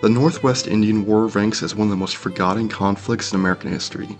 The Northwest Indian War ranks as one of the most forgotten conflicts in American history.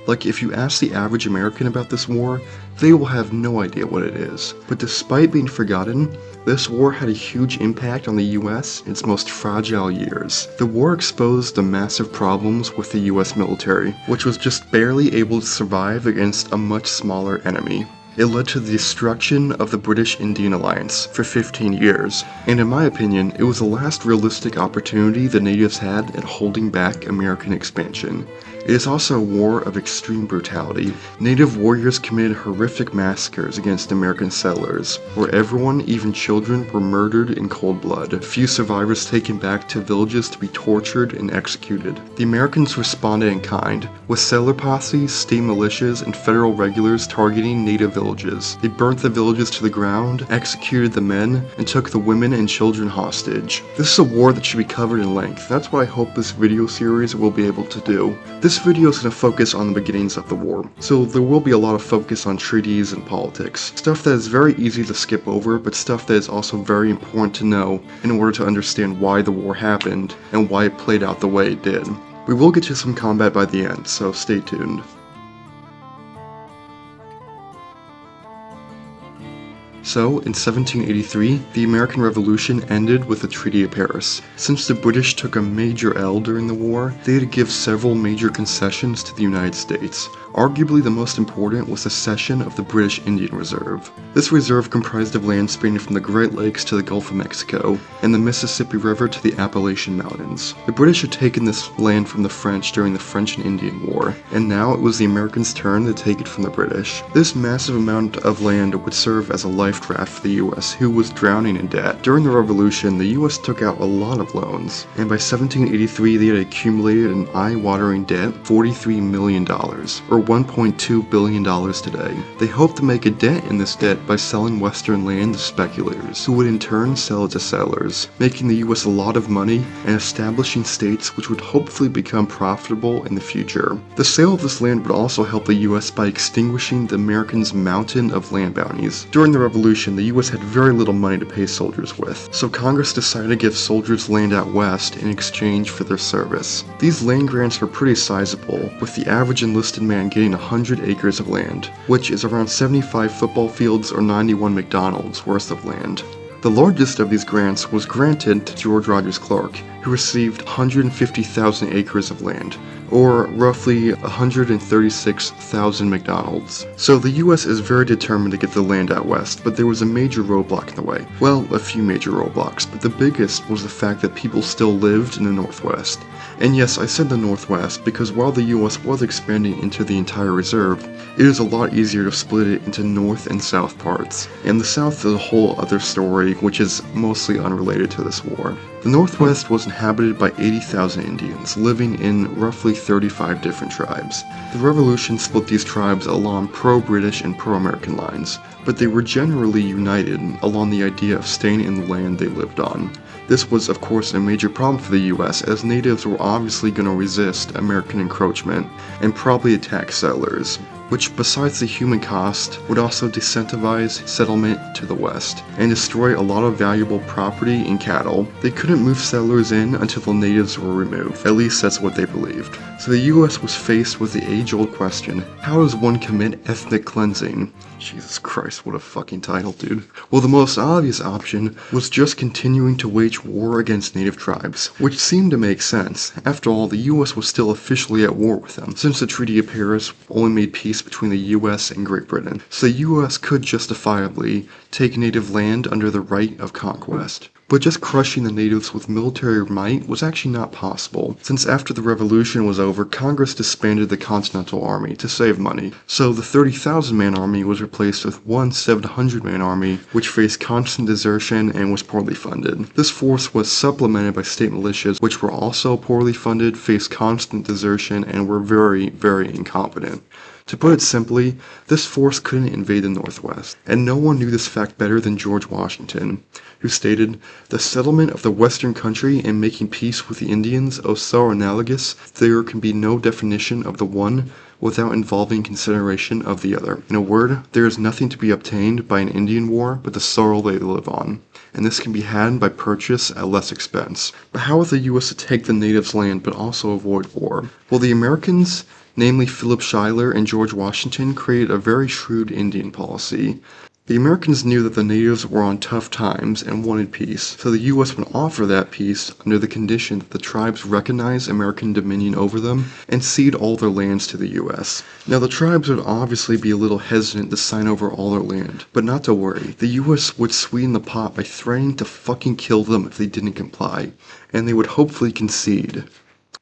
Like, if you ask the average American about this war, they will have no idea what it is. But despite being forgotten, this war had a huge impact on the US in its most fragile years. The war exposed the massive problems with the US military, which was just barely able to survive against a much smaller enemy. It led to the destruction of the British Indian Alliance for 15 years, and in my opinion, it was the last realistic opportunity the natives had at holding back American expansion. It is also a war of extreme brutality. Native warriors committed horrific massacres against American settlers, where everyone, even children, were murdered in cold blood. Few survivors taken back to villages to be tortured and executed. The Americans responded in kind, with settler posses, state militias, and federal regulars targeting native villages. They burnt the villages to the ground, executed the men, and took the women and children hostage. This is a war that should be covered in length. That's what I hope this video series will be able to do. This video is going to focus on the beginnings of the war, so there will be a lot of focus on treaties and politics. Stuff that is very easy to skip over, but stuff that is also very important to know in order to understand why the war happened and why it played out the way it did. We will get to some combat by the end, so stay tuned. So, in 1783, the American Revolution ended with the Treaty of Paris. Since the British took a major L during the war, they had to give several major concessions to the United States. Arguably the most important was the cession of the British Indian Reserve. This reserve comprised of land spanning from the Great Lakes to the Gulf of Mexico, and the Mississippi River to the Appalachian Mountains. The British had taken this land from the French during the French and Indian War, and now it was the Americans' turn to take it from the British. This massive amount of land would serve as a life raft for the US, who was drowning in debt. During the Revolution, the US took out a lot of loans, and by 1783 they had accumulated an eye-watering debt of $43 million, or $1.2 billion today. They hoped to make a dent in this debt by selling western land to speculators, who would in turn sell it to settlers, making the US a lot of money and establishing states which would hopefully become profitable in the future. The sale of this land would also help the US by extinguishing the Americans' mountain of land bounties. During the Revolution, the US had very little money to pay soldiers with, so Congress decided to give soldiers land out west in exchange for their service. These land grants were pretty sizable, with the average enlisted man getting 100 acres of land, which is around 75 football fields or 91 McDonald's worth of land. The largest of these grants was granted to George Rogers Clark, who received 150,000 acres of land, or roughly 136,000 McDonald's. So the US is very determined to get the land out west, but there was a major roadblock in the way. Well, a few major roadblocks, but the biggest was the fact that people still lived in the Northwest. And yes, I said the Northwest because while the US was expanding into the entire reserve, it is a lot easier to split it into North and South parts. And the South is a whole other story, which is mostly unrelated to this war. The Northwest was inhabited by 80,000 Indians, living in roughly 35 different tribes. The Revolution split these tribes along pro-British and pro-American lines, but they were generally united along the idea of staying in the land they lived on. This was, of course, a major problem for the US, as natives were obviously going to resist American encroachment and probably attack settlers, which, besides the human cost, would also disincentivize settlement to the west and destroy a lot of valuable property and cattle. They couldn't move settlers in until the natives were removed, at least that's what they believed. So the US was faced with the age-old question, how does one commit ethnic cleansing? Jesus Christ, what a fucking title, dude. Well, the most obvious option was just continuing to wage war against native tribes, which seemed to make sense. After all, the US was still officially at war with them, since the Treaty of Paris only made peace between the US and Great Britain, so the US could justifiably take native land under the right of conquest. But just crushing the natives with military might was actually not possible, since after the Revolution was over, Congress disbanded the Continental Army to save money, so the 30,000-man army was replaced with one 700-man army, which faced constant desertion and was poorly funded. This force was supplemented by state militias, which were also poorly funded, faced constant desertion, and were very, very incompetent. To put it simply, this force couldn't invade the Northwest, and no one knew this fact better than George Washington, who stated, "The settlement of the western country and making peace with the Indians are so analogous, there can be no definition of the one without involving consideration of the other. In a word, there is nothing to be obtained by an Indian war but the soil they live on, and this can be had by purchase at less expense. But how was the U.S. to take the natives' land but also avoid war? Well, the Americans, namely Philip Schuyler and George Washington, created a very shrewd Indian policy. The Americans knew that the natives were on tough times and wanted peace, so the U.S. would offer that peace under the condition that the tribes recognize American dominion over them and cede all their lands to the U.S. Now, the tribes would obviously be a little hesitant to sign over all their land, but not to worry. The U.S. would sweeten the pot by threatening to fucking kill them if they didn't comply, and they would hopefully concede.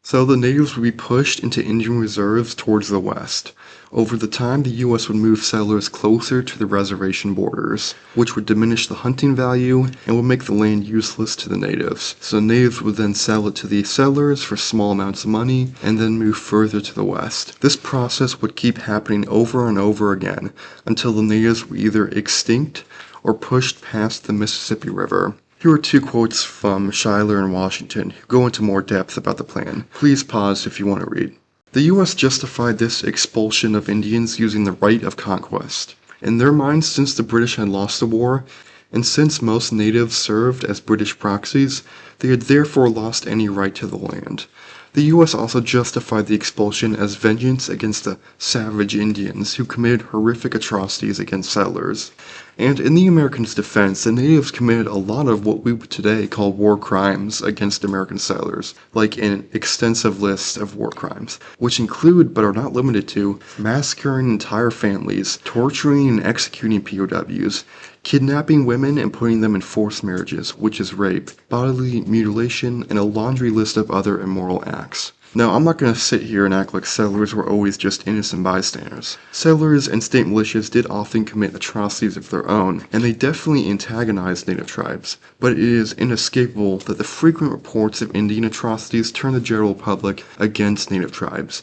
So the natives would be pushed into Indian reserves towards the west. Over the time, the U.S. would move settlers closer to the reservation borders, which would diminish the hunting value and would make the land useless to the natives. So the natives would then sell it to the settlers for small amounts of money and then move further to the west. This process would keep happening over and over again until the natives were either extinct or pushed past the Mississippi River. Here are two quotes from Schuyler and Washington who go into more depth about the plan. Please pause if you want to read. The U.S. justified this expulsion of Indians using the right of conquest. In their minds, since the British had lost the war, and since most natives served as British proxies, they had therefore lost any right to the land. The U.S. also justified the expulsion as vengeance against the savage Indians who committed horrific atrocities against settlers. And in the Americans' defense, the natives committed a lot of what we would today call war crimes against American settlers, like an extensive list of war crimes, which include, but are not limited to, massacring entire families, torturing and executing POWs, kidnapping women and putting them in forced marriages, which is rape, bodily mutilation, and a laundry list of other immoral acts. Now, I'm not going to sit here and act like settlers were always just innocent bystanders. Settlers and state militias did often commit atrocities of their own, and they definitely antagonized native tribes. But it is inescapable that the frequent reports of Indian atrocities turn the general public against native tribes.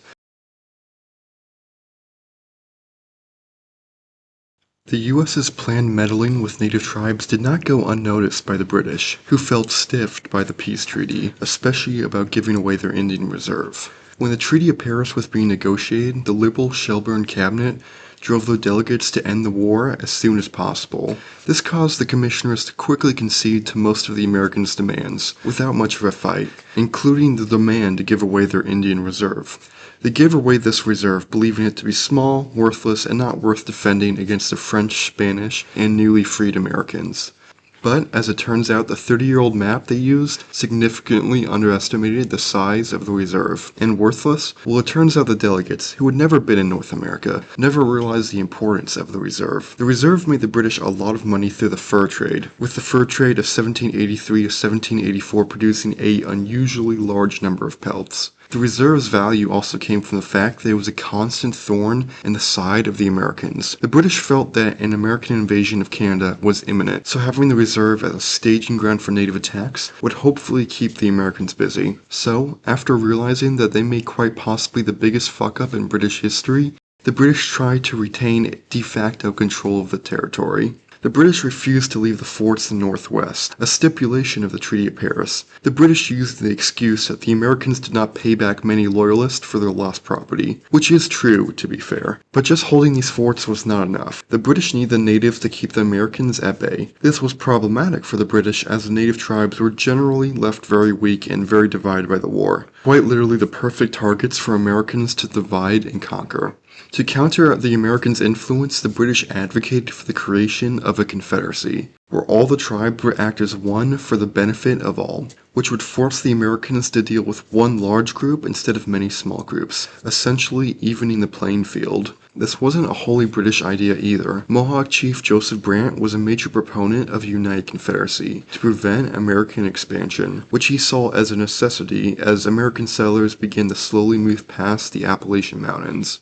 The U.S.'s planned meddling with native tribes did not go unnoticed by the British, who felt stiffed by the peace treaty, especially about giving away their Indian reserve. When the Treaty of Paris was being negotiated, the liberal Shelburne cabinet drove the delegates to end the war as soon as possible. This caused the commissioners to quickly concede to most of the Americans' demands, without much of a fight, including the demand to give away their Indian reserve. They gave away this reserve, believing it to be small, worthless, and not worth defending against the French, Spanish, and newly freed Americans. But, as it turns out, the 30-year-old map they used significantly underestimated the size of the reserve. And worthless? Well, it turns out the delegates, who had never been in North America, never realized the importance of the reserve. The reserve made the British a lot of money through the fur trade, with the fur trade of 1783 to 1784 producing an unusually large number of pelts. The reserve's value also came from the fact that it was a constant thorn in the side of the Americans. The British felt that an American invasion of Canada was imminent, so having the reserve as a staging ground for native attacks would hopefully keep the Americans busy. So, after realizing that they made quite possibly the biggest fuck-up in British history, the British tried to retain de facto control of the territory. The British refused to leave the forts in the northwest, a stipulation of the Treaty of Paris. The British used the excuse that the Americans did not pay back many loyalists for their lost property, which is true, to be fair. But just holding these forts was not enough. The British needed the natives to keep the Americans at bay. This was problematic for the British as the native tribes were generally left very weak and very divided by the war. Quite literally the perfect targets for Americans to divide and conquer. To counter the Americans' influence, the British advocated for the creation of a confederacy, where all the tribes would act as one for the benefit of all, which would force the Americans to deal with one large group instead of many small groups, essentially evening the playing field. This wasn't a wholly British idea either. Mohawk Chief Joseph Brant was a major proponent of a united confederacy to prevent American expansion, which he saw as a necessity as American settlers began to slowly move past the Appalachian Mountains.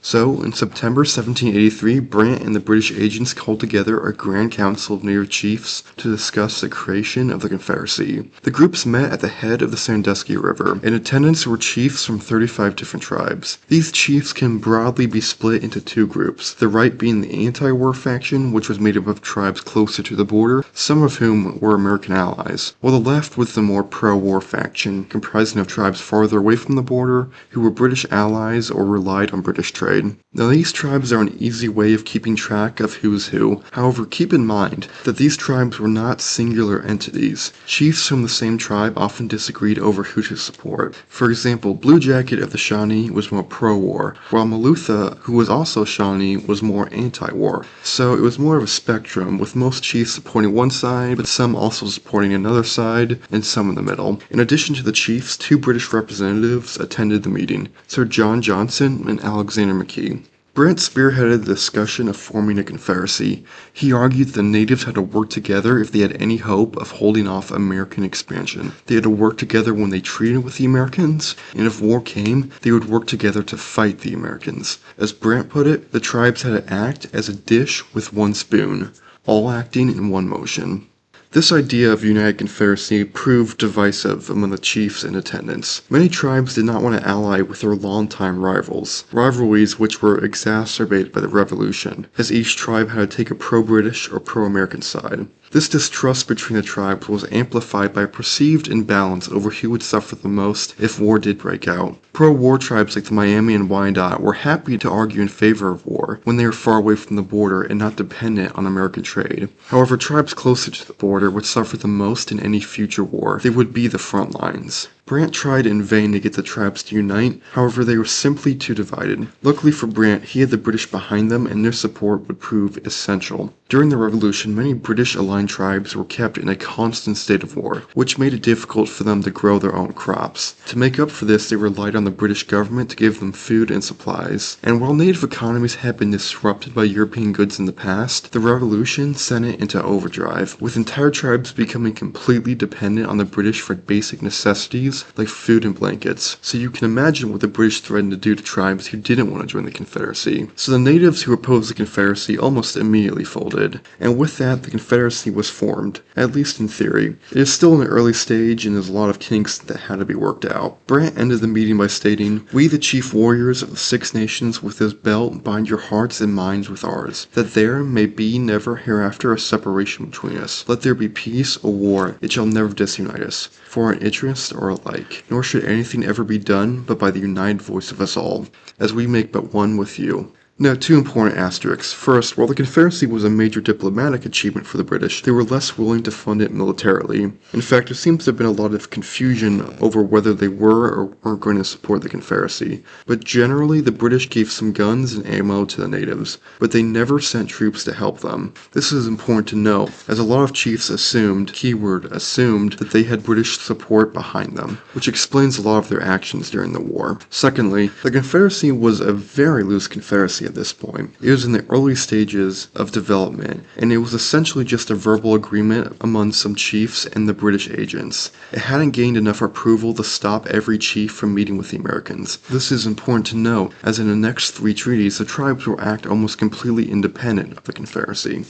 So, in September 1783, Brant and the British agents called together a Grand Council of Native Chiefs to discuss the creation of the Confederacy. The groups met at the head of the Sandusky River. In attendance were chiefs from 35 different tribes. These chiefs can broadly be split into two groups, the right being the anti-war faction, which was made up of tribes closer to the border, some of whom were American allies, while the left was the more pro-war faction, comprising of tribes farther away from the border, who were British allies or relied on British trade. Now these tribes are an easy way of keeping track of who's who. However, keep in mind that these tribes were not singular entities. Chiefs from the same tribe often disagreed over who to support. For example, Blue Jacket of the Shawnee was more pro-war, while Malutha, who was also Shawnee, was more anti-war. So it was more of a spectrum, with most chiefs supporting one side, but some also supporting another side, and some in the middle. In addition to the chiefs, two British representatives attended the meeting, Sir John Johnson and Alexander McKee. Brant spearheaded the discussion of forming a confederacy. He argued that the natives had to work together if they had any hope of holding off American expansion. They had to work together when they treated with the Americans, and if war came, they would work together to fight the Americans. As Brant put it, the tribes had to act as a dish with one spoon, all acting in one motion. This idea of united confederacy proved divisive among the chiefs in attendance. Many tribes did not want to ally with their longtime rivals, rivalries which were exacerbated by the Revolution, as each tribe had to take a pro-British or pro-American side. This distrust between the tribes was amplified by a perceived imbalance over who would suffer the most if war did break out. Pro-war tribes like the Miami and Wyandotte were happy to argue in favor of war when they were far away from the border and not dependent on American trade. However, tribes closer to the border would suffer the most in any future war. They would be the front lines. Brant tried in vain to get the tribes to unite, however they were simply too divided. Luckily for Brant, he had the British behind them and their support would prove essential. During the Revolution, many British-aligned tribes were kept in a constant state of war, which made it difficult for them to grow their own crops. To make up for this, they relied on the British government to give them food and supplies. And while native economies had been disrupted by European goods in the past, the Revolution sent it into overdrive, with entire tribes becoming completely dependent on the British for basic necessities like food and blankets. So you can imagine what the British threatened to do to tribes who didn't want to join the Confederacy. So the natives who opposed the Confederacy almost immediately folded, and with that the Confederacy was formed, at least in theory. It is still in the early stage and there's a lot of kinks that had to be worked out. Brant ended the meeting by stating, "We the chief warriors of the Six Nations with this belt bind your hearts and minds with ours, that there may be never hereafter a separation between us. Let there be peace or war, it shall never disunite us, for an interest or alike, nor should anything ever be done but by the united voice of us all, as we make but one with you." Now, two important asterisks. First, while the Confederacy was a major diplomatic achievement for the British, they were less willing to fund it militarily. In fact, there seems to have been a lot of confusion over whether they were or weren't going to support the Confederacy. But generally, the British gave some guns and ammo to the natives, but they never sent troops to help them. This is important to know, as a lot of chiefs assumed, keyword assumed, that they had British support behind them, which explains a lot of their actions during the war. Secondly, the Confederacy was a very loose confederacy at this point. It was in the early stages of development, and it was essentially just a verbal agreement among some chiefs and the British agents. It hadn't gained enough approval to stop every chief from meeting with the Americans. This is important to note, as in the next three treaties, the tribes will act almost completely independent of the Confederacy.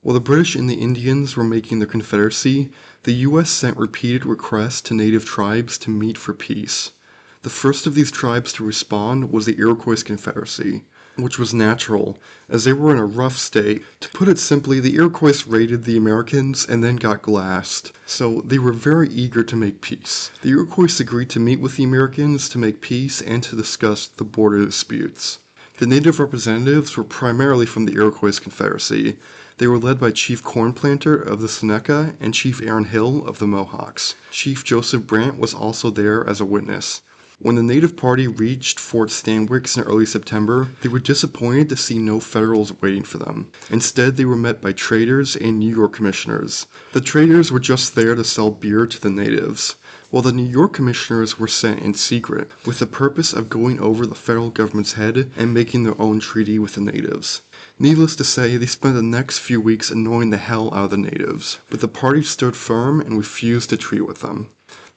While the British and the Indians were making their confederacy, the U.S. sent repeated requests to native tribes to meet for peace. The first of these tribes to respond was the Iroquois Confederacy, which was natural, as they were in a rough state. To put it simply, the Iroquois raided the Americans and then got glassed, so they were very eager to make peace. The Iroquois agreed to meet with the Americans to make peace and to discuss the border disputes. The native representatives were primarily from the Iroquois Confederacy. They were led by Chief Cornplanter of the Seneca and Chief Aaron Hill of the Mohawks. Chief Joseph Brant was also there as a witness. When the native party reached Fort Stanwix in early September, they were disappointed to see no Federals waiting for them. Instead, they were met by traders and New York commissioners. The traders were just there to sell beer to the natives, while the New York commissioners were sent in secret, with the purpose of going over the federal government's head and making their own treaty with the natives. Needless to say, they spent the next few weeks annoying the hell out of the natives, but the party stood firm and refused to treat with them.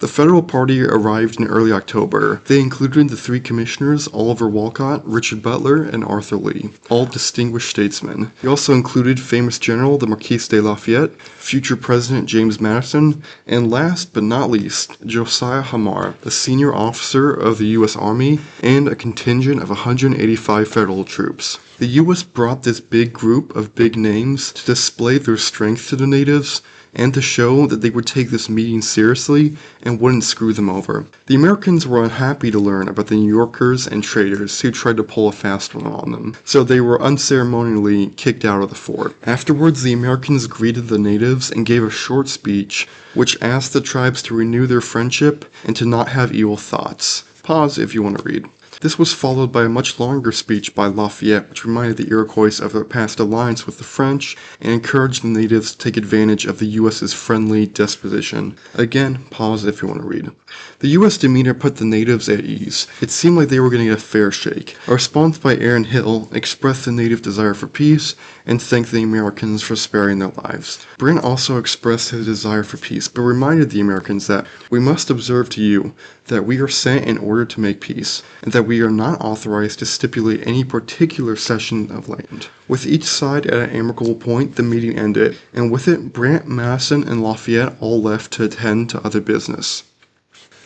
The Federal Party arrived in early October. They included the three commissioners, Oliver Wolcott, Richard Butler, and Arthur Lee, all distinguished statesmen. They also included famous general the Marquis de Lafayette, future President James Madison, and last but not least, Josiah Hamar, a senior officer of the U.S. Army and a contingent of 185 federal troops. The U.S. brought this big group of big names to display their strength to the natives and to show that they would take this meeting seriously and wouldn't screw them over. The Americans were unhappy to learn about the New Yorkers and traders who tried to pull a fast one on them, so they were unceremonially kicked out of the fort. Afterwards, the Americans greeted the natives and gave a short speech which asked the tribes to renew their friendship and to not have evil thoughts. Pause if you want to read. This was followed by a much longer speech by Lafayette, which reminded the Iroquois of their past alliance with the French and encouraged the natives to take advantage of the U.S.'s friendly disposition. Again, pause if you want to read. The U.S. demeanor put the natives at ease. It seemed like they were getting a fair shake. A response by Aaron Hill expressed the native desire for peace and thanked the Americans for sparing their lives. Brant also expressed his desire for peace, but reminded the Americans that we must observe to you that we are sent in order to make peace, and that we are not authorized to stipulate any particular cession of land. With each side at an amicable point, the meeting ended, and with it, Brant, Madison, and Lafayette all left to attend to other business.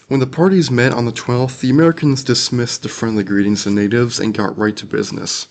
When the parties met on the 12th, the Americans dismissed the friendly greetings of natives and got right to business.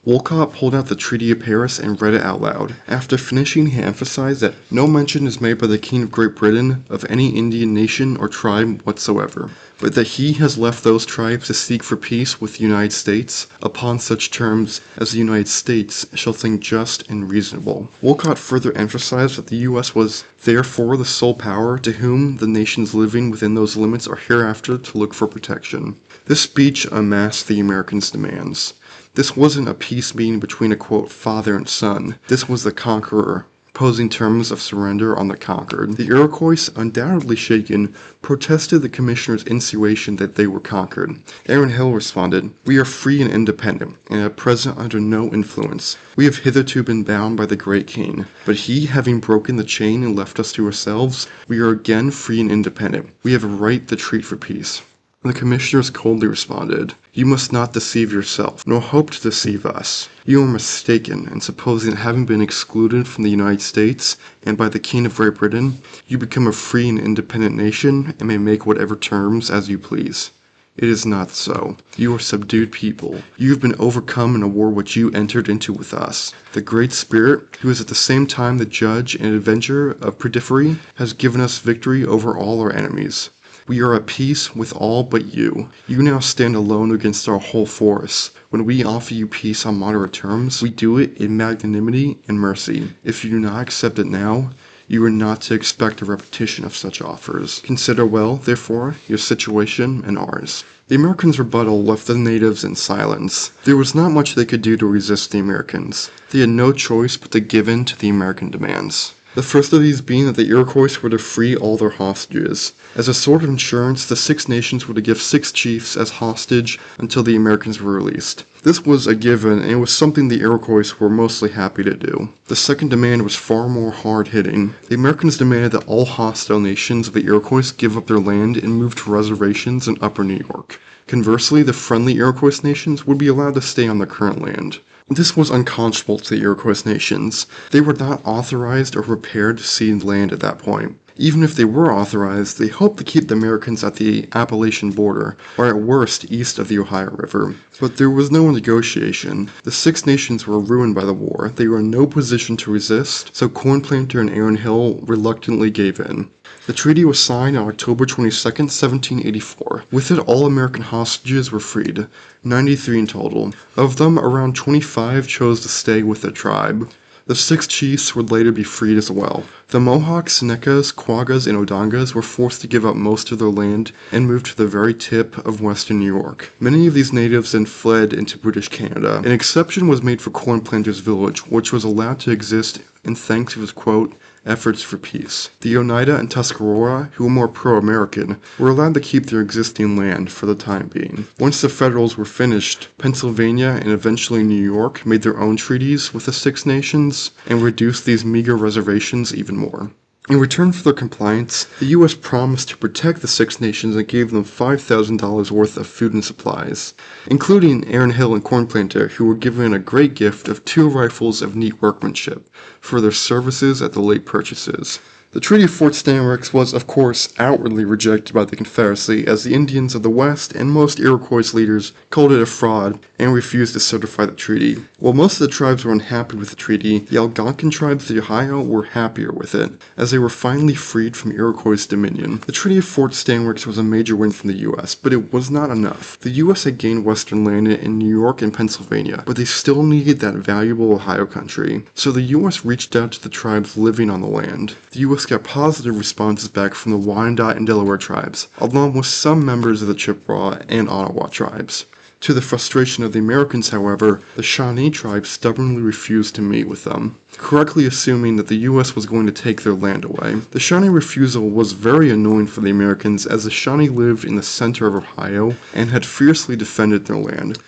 Wolcott pulled out the Treaty of Paris and read it out loud. After finishing, he emphasized that no mention is made by the King of Great Britain of any Indian nation or tribe whatsoever, but that he has left those tribes to seek for peace with the United States upon such terms as the United States shall think just and reasonable. Wolcott further emphasized that the U.S. was therefore the sole power to whom the nations living within those limits are hereafter to look for protection. This speech unmasked the Americans' demands. This wasn't a peace meeting between a, quote, father and son. This was the conqueror, posing terms of surrender on the conquered. The Iroquois, undoubtedly shaken, protested the commissioner's insinuation that they were conquered. Aaron Hill responded, "We are free and independent, and at present under no influence. We have hitherto been bound by the great king, but he, having broken the chain and left us to ourselves, we are again free and independent. We have a right to treat for peace." The commissioners coldly responded, "You must not deceive yourself, nor hope to deceive us. You are mistaken in supposing that having been excluded from the United States and by the King of Great Britain, you become a free and independent nation and may make whatever terms as you please. It is not so. You are subdued people. You have been overcome in a war which you entered into with us. The Great Spirit, who is at the same time the judge and avenger of perfidy, has given us victory over all our enemies. We are at peace with all but you. You now stand alone against our whole force. When we offer you peace on moderate terms, we do it in magnanimity and mercy. If you do not accept it now, you are not to expect a repetition of such offers. Consider well, therefore, your situation and ours." The Americans' rebuttal left the natives in silence. There was not much they could do to resist the Americans. They had no choice but to give in to the American demands. The first of these being that the Iroquois were to free all their hostages. As a sort of insurance, the Six Nations were to give 6 chiefs as hostage until the Americans were released. This was a given, and it was something the Iroquois were mostly happy to do. The second demand was far more hard-hitting. The Americans demanded that all hostile nations of the Iroquois give up their land and move to reservations in Upper New York. Conversely, the friendly Iroquois nations would be allowed to stay on their current land. This was unconscionable to the Iroquois nations. They were not authorized or prepared to cede land at that point. Even if they were authorized, they hoped to keep the Americans at the Appalachian border, or at worst east of the Ohio River. But there was no negotiation. The Six Nations were ruined by the war. They were in no position to resist, so Cornplanter and Aaron Hill reluctantly gave in. The treaty was signed on October 22, 1784. With it, all American hostages were freed, 93 in total. Of them, around 25 chose to stay with their tribe. The 6 chiefs would later be freed as well. The Mohawks, Senecas, Quaggas, and Onondagas were forced to give up most of their land and move to the very tip of western New York. Many of these natives then fled into British Canada. An exception was made for Cornplanter's village, which was allowed to exist in thanks to his, quote, efforts for peace. The Oneida and Tuscarora, who were more pro-American, were allowed to keep their existing land for the time being. Once the Federals were finished, Pennsylvania and eventually New York made their own treaties with the Six Nations and reduced these meager reservations even more. In return for their compliance, the U.S. promised to protect the Six Nations and gave them $5,000 worth of food and supplies, including Aaron Hill and Cornplanter, who were given a great gift of 2 rifles of neat workmanship for their services at the late purchases. The Treaty of Fort Stanwix was, of course, outwardly rejected by the Confederacy, as the Indians of the West and most Iroquois leaders called it a fraud and refused to certify the treaty. While most of the tribes were unhappy with the treaty, the Algonquin tribes of the Ohio were happier with it, as they were finally freed from Iroquois dominion. The Treaty of Fort Stanwix was a major win from the U.S., but it was not enough. The U.S. had gained western land in New York and Pennsylvania, but they still needed that valuable Ohio country, so the U.S. reached out to the tribes living on the land. The U.S. got positive responses back from the Wyandot and Delaware tribes, along with some members of the Chippewa and Ottawa tribes. To the frustration of the Americans, however, the Shawnee tribe stubbornly refused to meet with them, correctly assuming that the U.S. was going to take their land away. The Shawnee refusal was very annoying for the Americans, as the Shawnee lived in the center of Ohio and had fiercely defended their land,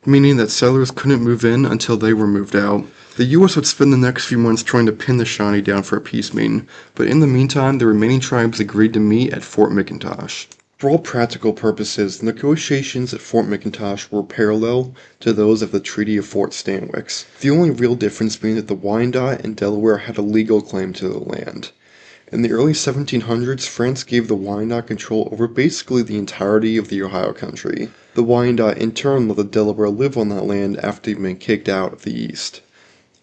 meaning that settlers couldn't move in until they were moved out. The U.S. would spend the next few months trying to pin the Shawnee down for a peace meeting, but in the meantime, the remaining tribes agreed to meet at Fort McIntosh. For all practical purposes, the negotiations at Fort McIntosh were parallel to those of the Treaty of Fort Stanwix, the only real difference being that the Wyandot and Delaware had a legal claim to the land. In the early 1700s, France gave the Wyandot control over basically the entirety of the Ohio country. The Wyandot in turn let the Delaware live on that land after they'd been kicked out of the East.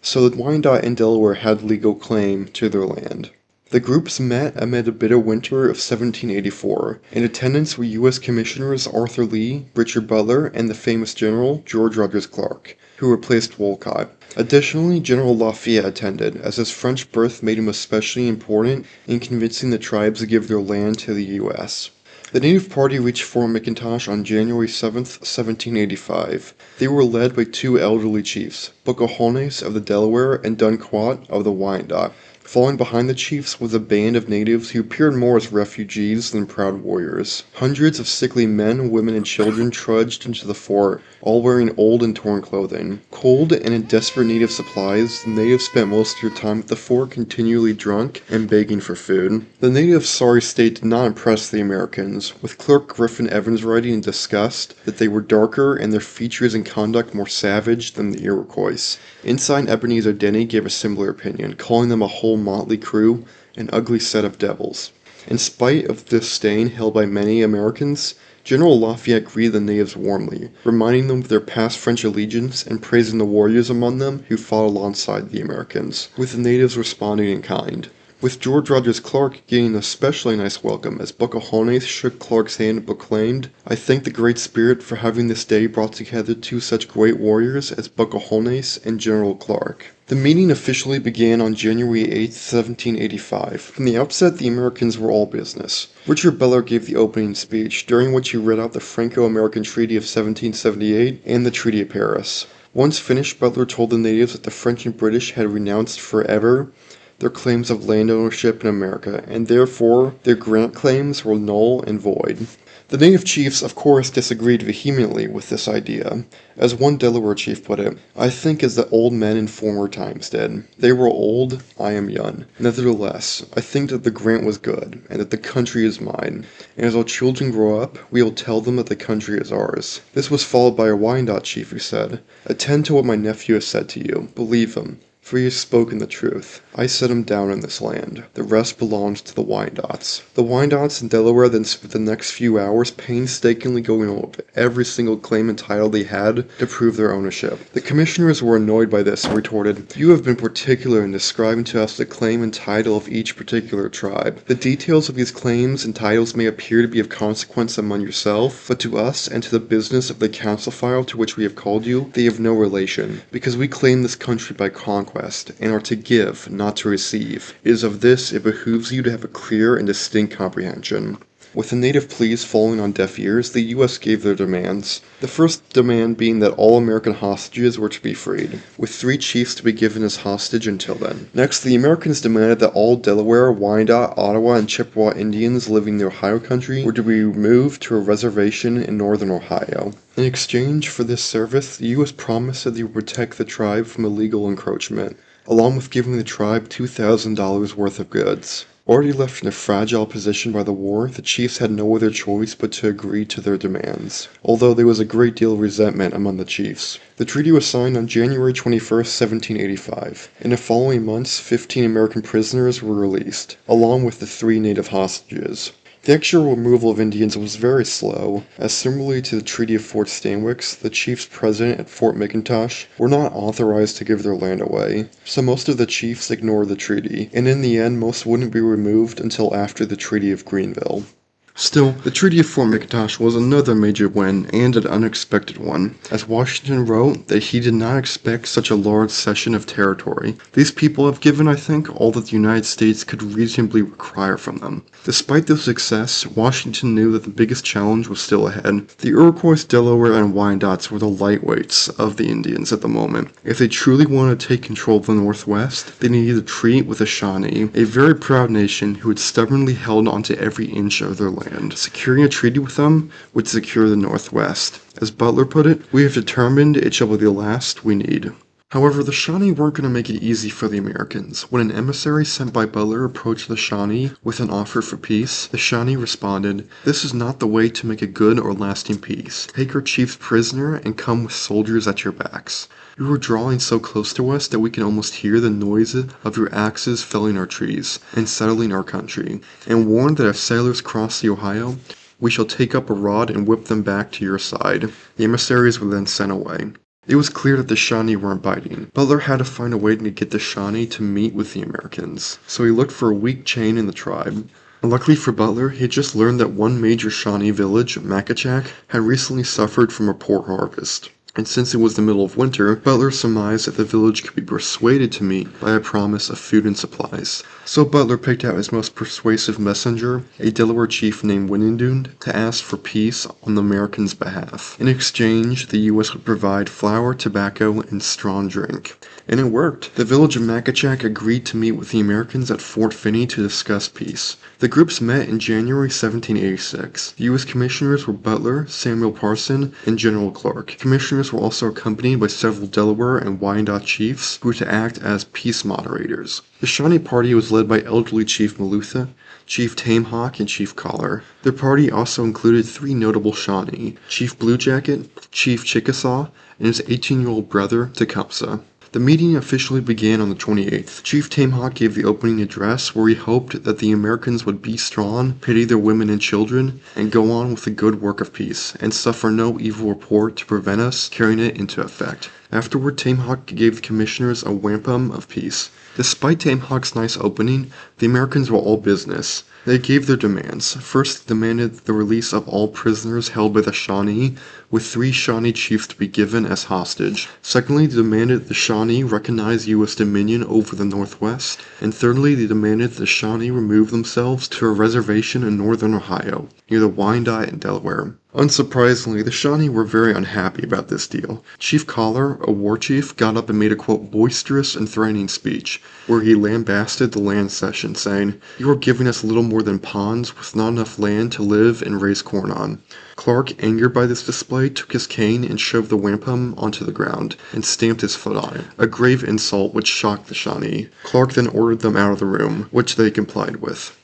So the Wyandot and Delaware had legal claim to their land. The groups met amid a bitter winter of 1784. In attendance were U.S. Commissioners Arthur Lee, Richard Butler, and the famous General George Rogers Clark, who replaced Wolcott. Additionally, General Lafayette attended, as his French birth made him especially important in convincing the tribes to give their land to the U.S. The native party reached Fort McIntosh on January 7, 1785. They were led by 2 elderly chiefs, Pocahontas of the Delaware and Dunquot of the Wyandot. Following behind the chiefs was a band of natives who appeared more as refugees than proud warriors. Hundreds of sickly men, women, and children trudged into the fort, all wearing old and torn clothing. Cold and in desperate need of supplies, the natives spent most of their time at the fort continually drunk and begging for food. The natives' sorry state did not impress the Americans, with Clerk Griffin Evans writing in disgust that they were darker and their features and conduct more savage than the Iroquois. Ensign Ebenezer Denny gave a similar opinion, calling them a whole motley crew, an ugly set of devils. In spite of this disdain held by many Americans, General Lafayette greeted the natives warmly, reminding them of their past French allegiance and praising the warriors among them who fought alongside the Americans, with the natives responding in kind. With George Rogers Clark getting an especially nice welcome as Pocahontas shook Clark's hand and proclaimed, "I thank the Great Spirit for having this day brought together 2 such great warriors as Pocahontas and General Clark." The meeting officially began on January 8, 1785. From the outset, the Americans were all business. Richard Butler gave the opening speech, during which he read out the Franco-American Treaty of 1778 and the Treaty of Paris. Once finished, Butler told the natives that the French and British had renounced forever their claims of land ownership in America, and therefore their grant claims were null and void. The native chiefs, of course, disagreed vehemently with this idea. As one Delaware chief put it, "I think as the old men in former times did. They were old, I am young. Nevertheless, I think that the grant was good, and that the country is mine. And as our children grow up, we will tell them that the country is ours." This was followed by a Wyandot chief who said, "Attend to what my nephew has said to you. Believe him, for he has spoken the truth. I set him down in this land. The rest belongs to the Wyandots." The Wyandots in Delaware then spent the next few hours painstakingly going over every single claim and title they had to prove their ownership. The commissioners were annoyed by this and retorted, "You have been particular in describing to us the claim and title of each particular tribe. The details of these claims and titles may appear to be of consequence among yourself, but to us and to the business of the council file to which we have called you, they have no relation, because we claim this country by conquest, and are to give, not to receive. It is of this it behooves you to have a clear and distinct comprehension." With the native pleas falling on deaf ears, the U.S. gave their demands. The first demand being that all American hostages were to be freed, with 3 chiefs to be given as hostage until then. Next, the Americans demanded that all Delaware, Wyandot, Ottawa, and Chippewa Indians living in the Ohio country were to be removed to a reservation in northern Ohio. In exchange for this service, the U.S. promised that they would protect the tribe from illegal encroachment, along with giving the tribe $2,000 worth of goods. Already left in a fragile position by the war, the chiefs had no other choice but to agree to their demands, although there was a great deal of resentment among the chiefs. The treaty was signed on January 21st, 1785. In the following months, 15 American prisoners were released, along with the 3 native hostages. The actual removal of Indians was very slow, as similarly to the Treaty of Fort Stanwix, the chiefs present at Fort McIntosh were not authorized to give their land away, so most of the chiefs ignored the treaty, and in the end most wouldn't be removed until after the Treaty of Greenville. Still, the Treaty of Fort McIntosh was another major win, and an unexpected one, as Washington wrote that he did not expect such a large cession of territory. These people have given, I think, all that the United States could reasonably require from them. Despite this success, Washington knew that the biggest challenge was still ahead. The Iroquois, Delaware, and Wyandots were the lightweights of the Indians at the moment. If they truly wanted to take control of the Northwest, they needed to treat with the Shawnee, a very proud nation who had stubbornly held onto every inch of their land. Securing a treaty with them would secure the Northwest. As Butler put it, "We have determined it shall be the last we need." However, the Shawnee weren't going to make it easy for the Americans. When an emissary sent by Butler approached the Shawnee with an offer for peace, the Shawnee responded, "This is not the way to make a good or lasting peace. Take our chiefs prisoner and come with soldiers at your backs. You are drawing so close to us that we can almost hear the noise of your axes felling our trees and settling our country, and warn that if sailors cross the Ohio, we shall take up a rod and whip them back to your side." The emissaries were then sent away. It was clear that the Shawnee weren't biting. Butler had to find a way to get the Shawnee to meet with the Americans, so he looked for a weak chain in the tribe. Luckily for Butler, he had just learned that one major Shawnee village, Macachak, had recently suffered from a poor harvest. And since it was the middle of winter, Butler surmised that the village could be persuaded to meet by a promise of food and supplies. So Butler picked out his most persuasive messenger, a Delaware chief named Winandund, to ask for peace on the Americans' behalf. In exchange, the U.S. would provide flour, tobacco, and strong drink. And it worked. The village of Macachak agreed to meet with the Americans at Fort Finney to discuss peace. The groups met in January 1786. The U.S. commissioners were Butler, Samuel Parson, and General Clark. Commissioners were also accompanied by several Delaware and Wyandot chiefs who were to act as peace moderators. The Shawnee party was led by elderly Chief Malutha, Chief Tamehawk, and Chief Collar. Their party also included 3 notable Shawnee, Chief Bluejacket, Chief Chickasaw, and his 18-year-old brother, Tecumseh. The meeting officially began on the 28th. Chief Tamehawk gave the opening address where he hoped that the Americans would be strong, pity their women and children, and go on with the good work of peace, and suffer no evil report to prevent us carrying it into effect. Afterward, Tamehawk gave the commissioners a wampum of peace. Despite Tamehawk's nice opening, the Americans were all business. They gave their demands. First, they demanded the release of all prisoners held by the Shawnee, with 3 Shawnee chiefs to be given as hostage. Secondly, they demanded the Shawnee recognize U.S. dominion over the Northwest. And thirdly, they demanded the Shawnee remove themselves to a reservation in northern Ohio, near the Wyandot and Delaware. Unsurprisingly, the Shawnee were very unhappy about this deal. Chief Collar, a war chief, got up and made a, quote, boisterous and threatening speech, where he lambasted the land cession, saying, "You are giving us little more than ponds with not enough land to live and raise corn on." Clark, angered by this display, took his cane and shoved the wampum onto the ground, and stamped his foot on it, a grave insult which shocked the Shawnee. Clark then ordered them out of the room, which they complied with.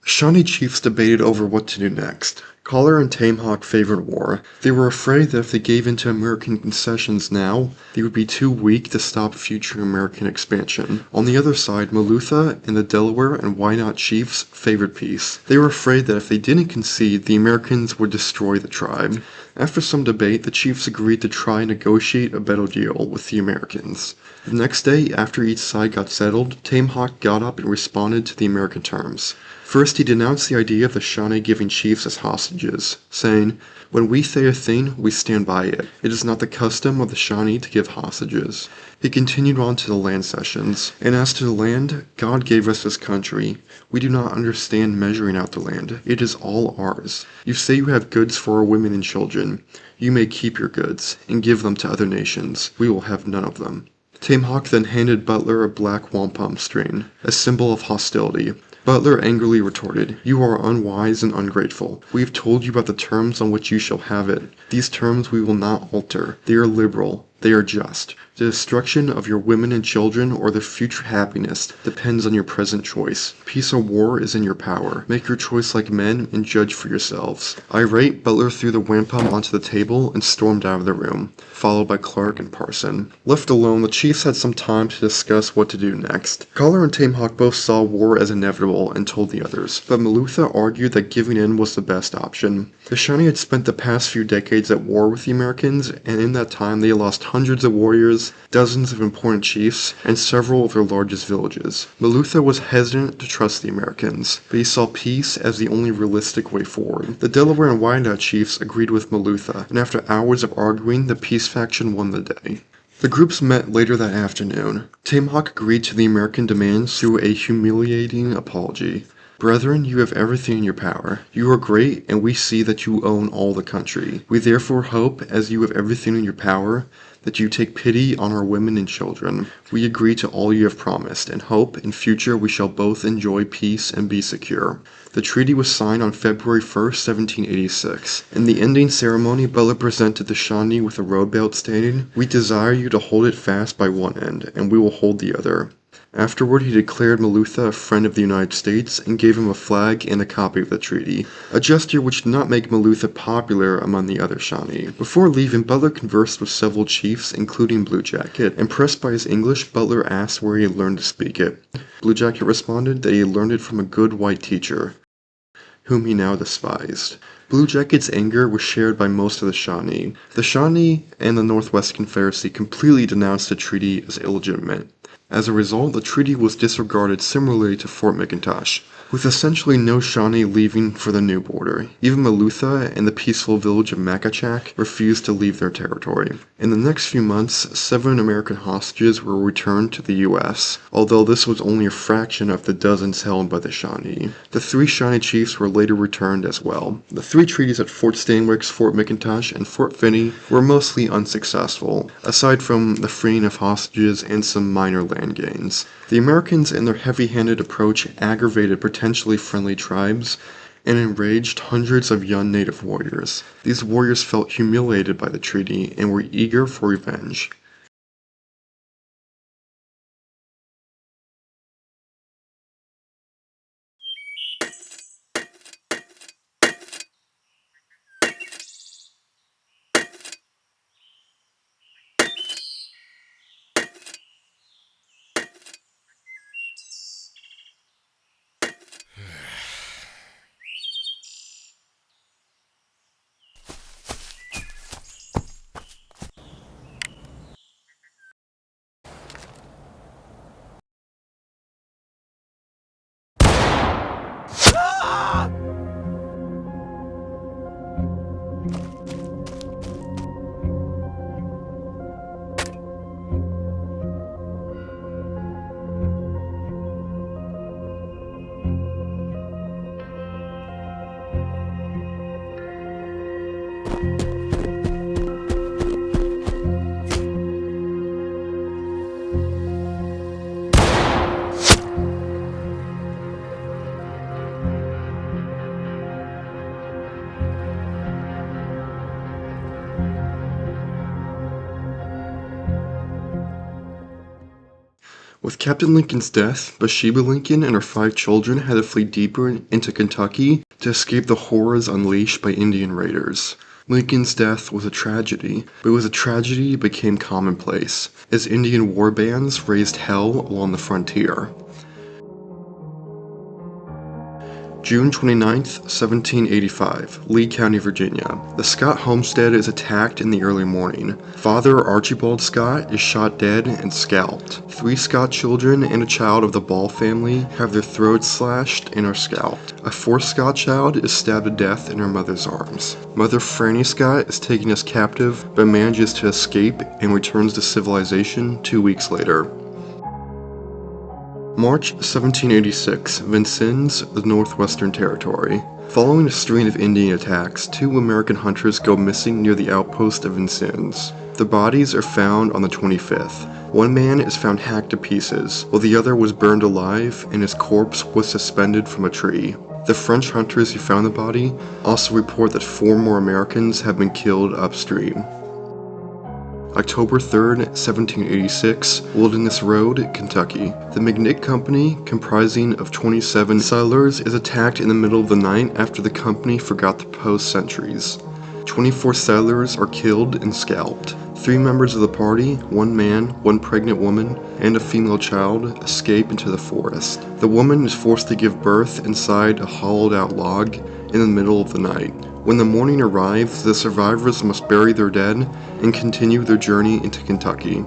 The Shawnee chiefs debated over what to do next. Collar and Tamehawk favored war. They were afraid that if they gave in to American concessions now, they would be too weak to stop future American expansion. On the other side, Malutha and the Delaware and Wyandot chiefs favored peace. They were afraid that if they didn't concede, the Americans would destroy the tribe. After some debate, the chiefs agreed to try and negotiate a better deal with the Americans. The next day, after each side got settled, Tamehawk got up and responded to the American terms. First, he denounced the idea of the Shawnee giving chiefs as hostages, saying, "When we say a thing, we stand by it. It is not the custom of the Shawnee to give hostages." He continued on to the land cessions. "And as to the land, God gave us this country. We do not understand measuring out the land. It is all ours. You say you have goods for our women and children. You may keep your goods, and give them to other nations. We will have none of them." Tamehawk then handed Butler a black wampum string, a symbol of hostility. Butler angrily retorted, "You are unwise and ungrateful. We have told you about the terms on which you shall have it. These terms we will not alter. They are liberal. They are just. The destruction of your women and children or their future happiness depends on your present choice. Peace or war is in your power. Make your choice like men and judge for yourselves." Irate, Butler threw the wampum onto the table and stormed out of the room, followed by Clark and Parson. Left alone, the chiefs had some time to discuss what to do next. Collar and Tamehawk both saw war as inevitable and told the others, but Malutha argued that giving in was the best option. The Shawnee had spent the past few decades at war with the Americans, and in that time they lost hundreds of warriors, dozens of important chiefs, and several of their largest villages. Malutha was hesitant to trust the Americans, but he saw peace as the only realistic way forward. The Delaware and Wyandotte chiefs agreed with Malutha, and after hours of arguing, the peace faction won the day. The groups met later that afternoon. Tamehawk agreed to the American demands through a humiliating apology. "Brethren, you have everything in your power. You are great, and we see that you own all the country. We therefore hope, as you have everything in your power, that you take pity on our women and children. We agree to all you have promised, and hope in future we shall both enjoy peace and be secure." The treaty was signed on February 1st, 1786. In the ending ceremony, Butler presented the Shawnee with a road belt stating, "We desire you to hold it fast by one end, and we will hold the other." Afterward, he declared Malutha a friend of the United States and gave him a flag and a copy of the treaty, a gesture which did not make Malutha popular among the other Shawnee. Before leaving, Butler conversed with several chiefs, including Blue Jacket. Impressed by his English, Butler asked where he had learned to speak it. Blue Jacket responded that he had learned it from a good white teacher, whom he now despised. Blue Jacket's anger was shared by most of the Shawnee. The Shawnee and the Northwest Confederacy completely denounced the treaty as illegitimate. As a result, the treaty was disregarded similarly to Fort McIntosh, with essentially no Shawnee leaving for the new border. Even Malutha and the peaceful village of Macachak refused to leave their territory. In the next few months, 7 American hostages were returned to the U.S., although this was only a fraction of the dozens held by the Shawnee. The 3 Shawnee chiefs were later returned as well. The 3 treaties at Fort Stanwix, Fort McIntosh, and Fort Finney were mostly unsuccessful, aside from the freeing of hostages and some minor land gains. The Americans and their heavy-handed approach aggravated potentially friendly tribes and enraged hundreds of young native warriors. These warriors felt humiliated by the treaty and were eager for revenge. With Captain Lincoln's death, Bathsheba Lincoln and her 5 children had to flee deeper into Kentucky to escape the horrors unleashed by Indian raiders. Lincoln's death was a tragedy, but it was a tragedy that became commonplace, as Indian war bands raised hell along the frontier. June 29, 1785, Lee County, Virginia. The Scott homestead is attacked in the early morning. Father Archibald Scott is shot dead and scalped. 3 Scott children and a child of the Ball family have their throats slashed and are scalped. A 4th Scott child is stabbed to death in her mother's arms. Mother Franny Scott is taken as captive, but manages to escape and returns to civilization 2 weeks later. March 1786, Vincennes, the Northwestern Territory. Following a string of Indian attacks, 2 American hunters go missing near the outpost of Vincennes. The bodies are found on the 25th. One man is found hacked to pieces, while the other was burned alive and his corpse was suspended from a tree. The French hunters who found the body also report that 4 more Americans have been killed upstream. October 3rd, 1786, Wilderness Road, Kentucky. The McNick Company, comprising of 27 settlers, is attacked in the middle of the night after the company forgot to post sentries. 24 settlers are killed and scalped. 3 members of the party, 1 man, 1 pregnant woman, and a female child, escape into the forest. The woman is forced to give birth inside a hollowed-out log in the middle of the night. When the morning arrives, the survivors must bury their dead and continue their journey into Kentucky.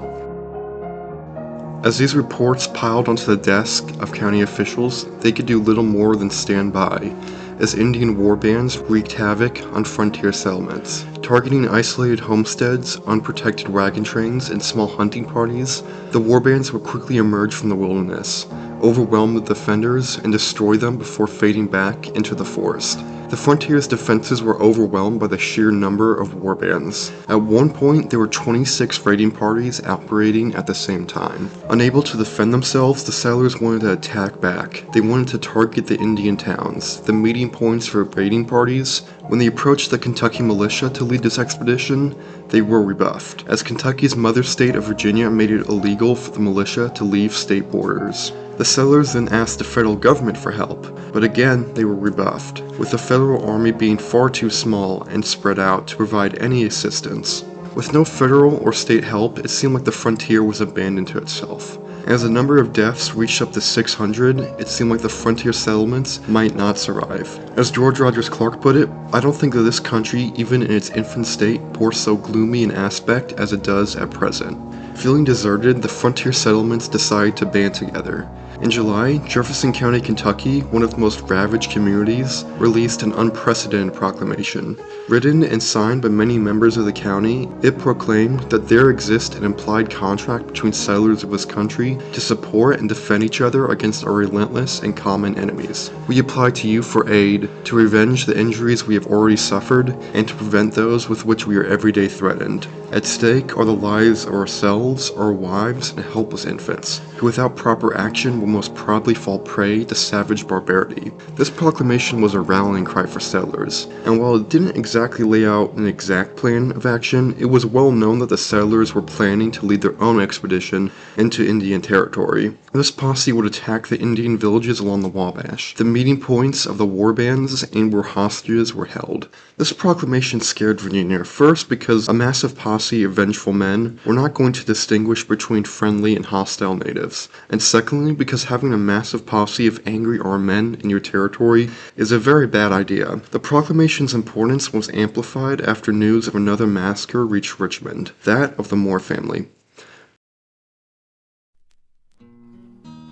As these reports piled onto the desk of county officials, they could do little more than stand by, as Indian war bands wreaked havoc on frontier settlements. Targeting isolated homesteads, unprotected wagon trains, and small hunting parties, the war bands would quickly emerge from the wilderness, overwhelm the defenders, and destroy them before fading back into the forest. The frontier's defenses were overwhelmed by the sheer number of war bands. At one point, there were 26 raiding parties operating at the same time. Unable to defend themselves, the settlers wanted to attack back. They wanted to target the Indian towns, the meeting points for raiding parties. When they approached the Kentucky militia to lead this expedition, they were rebuffed, as Kentucky's mother state of Virginia made it illegal for the militia to leave state borders. The settlers then asked the federal government for help, but again they were rebuffed, with the federal army being far too small and spread out to provide any assistance. With no federal or state help, it seemed like the frontier was abandoned to itself. As the number of deaths reached up to 600, it seemed like the frontier settlements might not survive. As George Rogers Clark put it, "I don't think that this country, even in its infant state, bore so gloomy an aspect as it does at present." Feeling deserted, the frontier settlements decided to band together. In July, Jefferson County, Kentucky, one of the most ravaged communities, released an unprecedented proclamation. Written and signed by many members of the county, it proclaimed that there exists an implied contract between settlers of this country to support and defend each other against our relentless and common enemies. We apply to you for aid, to revenge the injuries we have already suffered, and to prevent those with which we are every day threatened. At stake are the lives of ourselves, our wives, and helpless infants, who without proper action will most probably fall prey to savage barbarity. This proclamation was a rallying cry for settlers, and while it didn't exactly lay out an exact plan of action, it was well known that the settlers were planning to lead their own expedition into Indian territory. This posse would attack the Indian villages along the Wabash, the meeting points of the war bands, and where hostages were held. This proclamation scared Virginia, first because a massive posse of vengeful men were not going to distinguish between friendly and hostile natives, and secondly because having a massive posse of angry armed men in your territory is a very bad idea. The proclamation's importance was amplified after news of another massacre reached Richmond, that of the Moore family.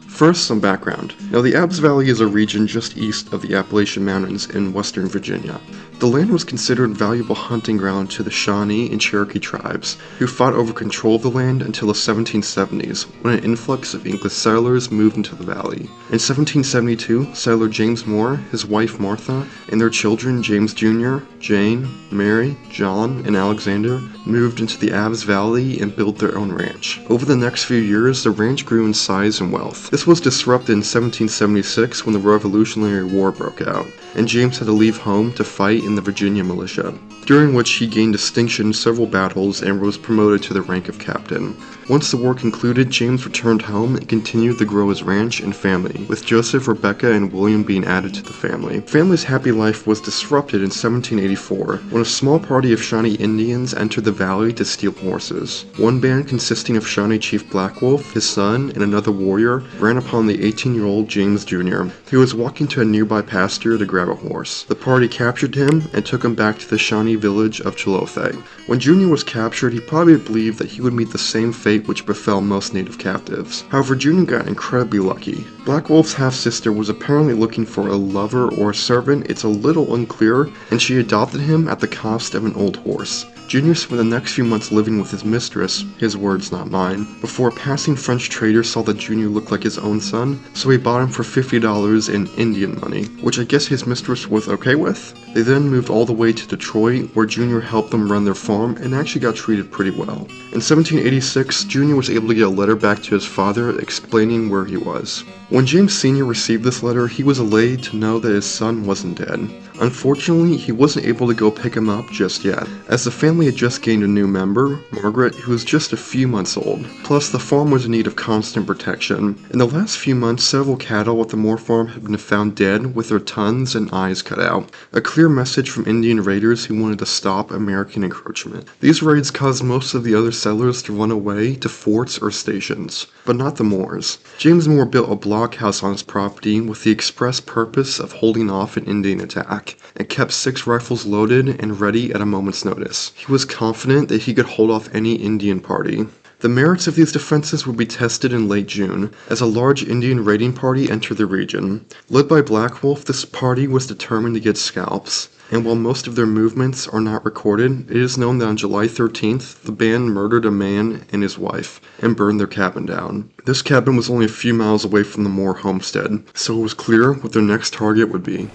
First, some background. Now, the Abbs Valley is a region just east of the Appalachian Mountains in western Virginia. The land was considered valuable hunting ground to the Shawnee and Cherokee tribes, who fought over control of the land until the 1770s, when an influx of English settlers moved into the valley. In 1772, settler James Moore, his wife Martha, and their children James Jr., Jane, Mary, John, and Alexander moved into the Abbs Valley and built their own ranch. Over the next few years, the ranch grew in size and wealth. This was disrupted in 1776 when the Revolutionary War broke out, and James had to leave home to fight in the Virginia militia, during which he gained distinction in several battles and was promoted to the rank of captain. Once the war concluded, James returned home and continued to grow his ranch and family, with Joseph, Rebecca, and William being added to the family. The family's happy life was disrupted in 1784, when a small party of Shawnee Indians entered the valley to steal horses. One band, consisting of Shawnee Chief Black Wolf, his son, and another warrior, ran upon the 18-year-old James Jr., who was walking to a nearby pasture to grab a horse. The party captured him and took him back to the Shawnee village of Chilothe. When Jr. was captured, he probably believed that he would meet the same fate which befell most native captives. However, Jr. got incredibly lucky. Black Wolf's half-sister was apparently looking for a lover or a servant, it's a little unclear, and she adopted him at the cost of an old horse. Jr. spent the next few months living with his mistress, his words not mine, before a passing French trader saw that Jr. looked like his own son, so he bought him for $50 in Indian money, which I guess his mistress was okay with. They then moved all the way to Detroit, where Jr. helped them run their farm and actually got treated pretty well. In 1786, Jr. was able to get a letter back to his father explaining where he was. When James Sr. received this letter, he was elated to know that his son wasn't dead. Unfortunately, he wasn't able to go pick him up just yet, as the family family had just gained a new member, Margaret, who was just a few months old. Plus, the farm was in need of constant protection. In the last few months, several cattle at the Moore farm had been found dead with their tongues and eyes cut out. A clear message from Indian raiders who wanted to stop American encroachment. These raids caused most of the other settlers to run away to forts or stations, but not the Moores. James Moore built a blockhouse on his property with the express purpose of holding off an Indian attack, and kept 6 rifles loaded and ready at a moment's notice. He was confident that he could hold off any Indian party. The merits of these defenses would be tested in late June, as a large Indian raiding party entered the region. Led by Black Wolf, this party was determined to get scalps, and while most of their movements are not recorded, it is known that on July 13th, the band murdered a man and his wife, and burned their cabin down. This cabin was only a few miles away from the Moore homestead, so it was clear what their next target would be.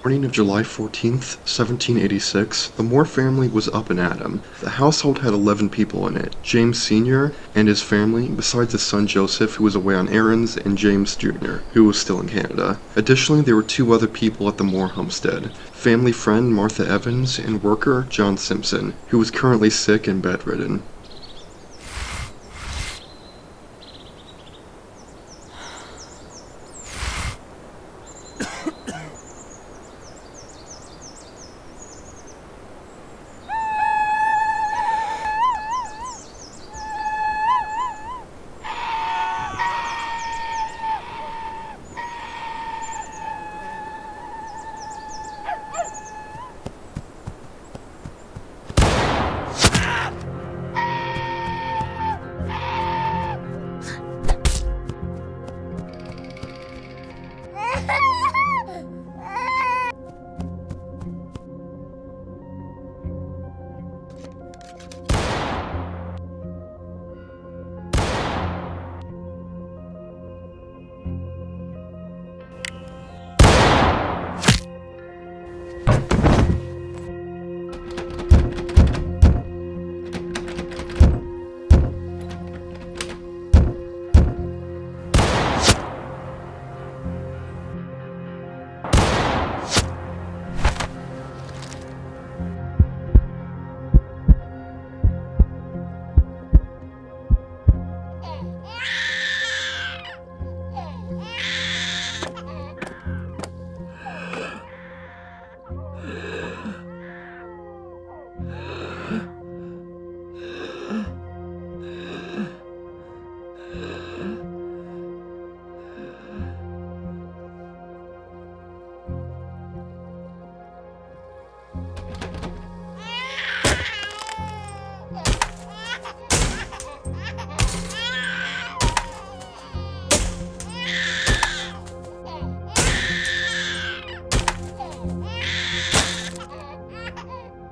Morning of July 14th, 1786, the Moore family was up and at 'em. The household had 11 people in it, James Sr. and his family, besides his son Joseph, who was away on errands, and James Jr., who was still in Canada. Additionally, there were 2 other people at the Moore homestead, family friend Martha Evans and worker John Simpson, who was currently sick and bedridden.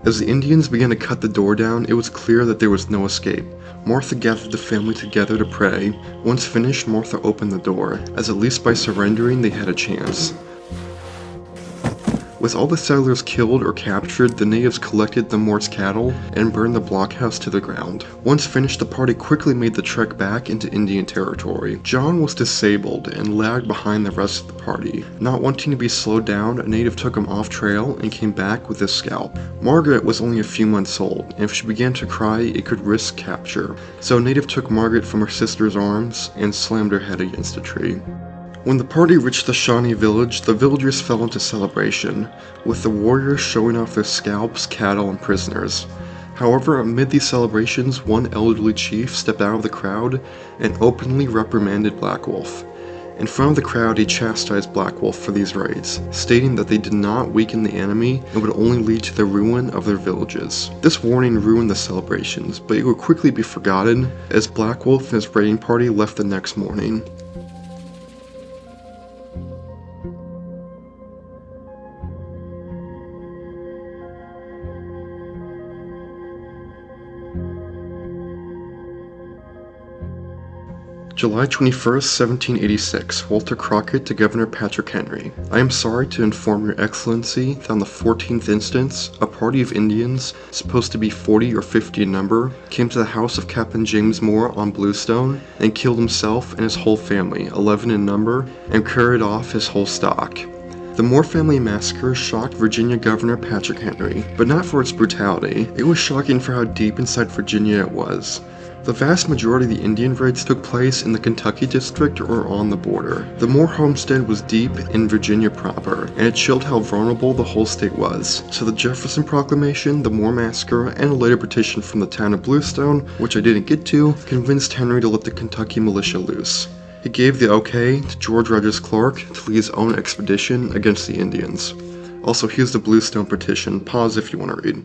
As the Indians began to cut the door down, it was clear that there was no escape. Martha gathered the family together to pray. Once finished, Martha opened the door, as at least by surrendering they had a chance. With all the settlers killed or captured, the natives collected the Moore's cattle and burned the blockhouse to the ground. Once finished, the party quickly made the trek back into Indian territory. John was disabled and lagged behind the rest of the party. Not wanting to be slowed down, a native took him off trail and came back with his scalp. Margaret was only a few months old, and if she began to cry, it could risk capture. So a native took Margaret from her sister's arms and slammed her head against a tree. When the party reached the Shawnee village, the villagers fell into celebration, with the warriors showing off their scalps, cattle, and prisoners. However, amid these celebrations, one elderly chief stepped out of the crowd and openly reprimanded Black Wolf. In front of the crowd, he chastised Black Wolf for these raids, stating that they did not weaken the enemy and would only lead to the ruin of their villages. This warning ruined the celebrations, but it would quickly be forgotten as Black Wolf and his raiding party left the next morning. July 21st, 1786, Walter Crockett to Governor Patrick Henry. I am sorry to inform your excellency that on the 14th instance, a party of Indians, supposed to be 40 or 50 in number, came to the house of Captain James Moore on Bluestone and killed himself and his whole family, 11 in number, and carried off his whole stock. The Moore family massacre shocked Virginia Governor Patrick Henry, but not for its brutality. It was shocking for how deep inside Virginia it was. The vast majority of the Indian raids took place in the Kentucky district or on the border. The Moore homestead was deep in Virginia proper, and it showed how vulnerable the whole state was. So the Jefferson Proclamation, the Moore Massacre, and a later petition from the town of Bluestone, which I didn't get to, convinced Henry to let the Kentucky militia loose. He gave the okay to George Rogers Clark to lead his own expedition against the Indians. Also, here's the Bluestone petition. Pause if you want to read.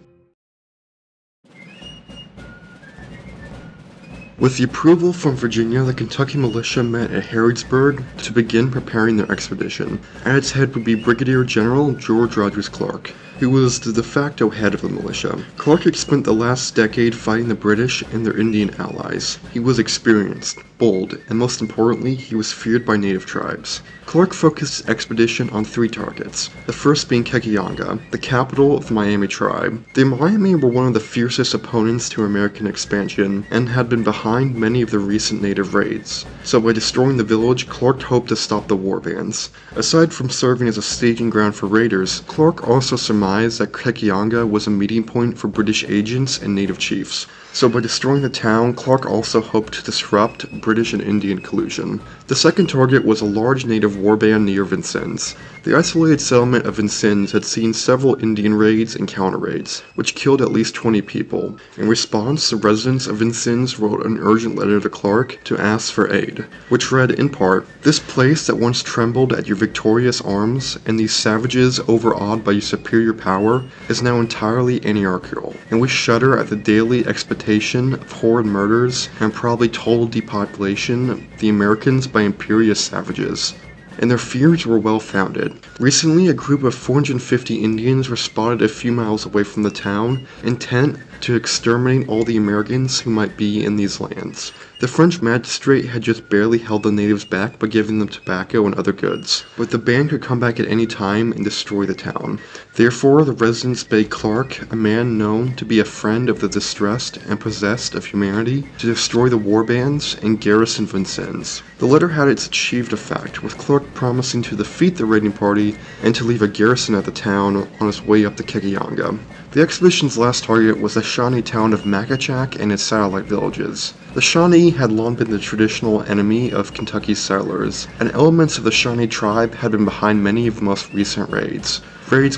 With the approval from Virginia, the Kentucky militia met at Harrodsburg to begin preparing their expedition. At its head would be Brigadier General George Rogers Clark, who was the de facto head of the militia. Clark had spent the last decade fighting the British and their Indian allies. He was experienced, bold, and most importantly, he was feared by native tribes. Clark focused his expedition on 3 targets, the first being Kekianga, the capital of the Miami tribe. The Miami were one of the fiercest opponents to American expansion, and had been behind many of the recent native raids. So by destroying the village, Clark hoped to stop the war bands. Aside from serving as a staging ground for raiders, Clark also surmised that Kekianga was a meeting point for British agents and native chiefs. So by destroying the town, Clark also hoped to disrupt British and Indian collusion. The second target was a large native warband near Vincennes. The isolated settlement of Vincennes had seen several Indian raids and counter-raids, which killed at least 20 people. In response, the residents of Vincennes wrote an urgent letter to Clark to ask for aid, which read in part, "This place that once trembled at your victorious arms, and these savages overawed by your superior power, is now entirely anarchical, and we shudder at the daily expectation of horrid murders and probably total depopulation of the Americans by imperious savages." And their fears were well founded. Recently, a group of 450 Indians were spotted a few miles away from the town, intent to exterminate all the Americans who might be in these lands. The French magistrate had just barely held the natives back by giving them tobacco and other goods, but the band could come back at any time and destroy the town. Therefore, the residents begged Clark, a man known to be a friend of the distressed and possessed of humanity, to destroy the war bands and garrison Vincennes. The letter had its achieved effect, with Clark promising to defeat the raiding party and to leave a garrison at the town on its way up the Kekianga. The expedition's last target was the Shawnee town of Macachak and its satellite villages. The Shawnee had long been the traditional enemy of Kentucky's settlers, and elements of the Shawnee tribe had been behind many of the most recent raids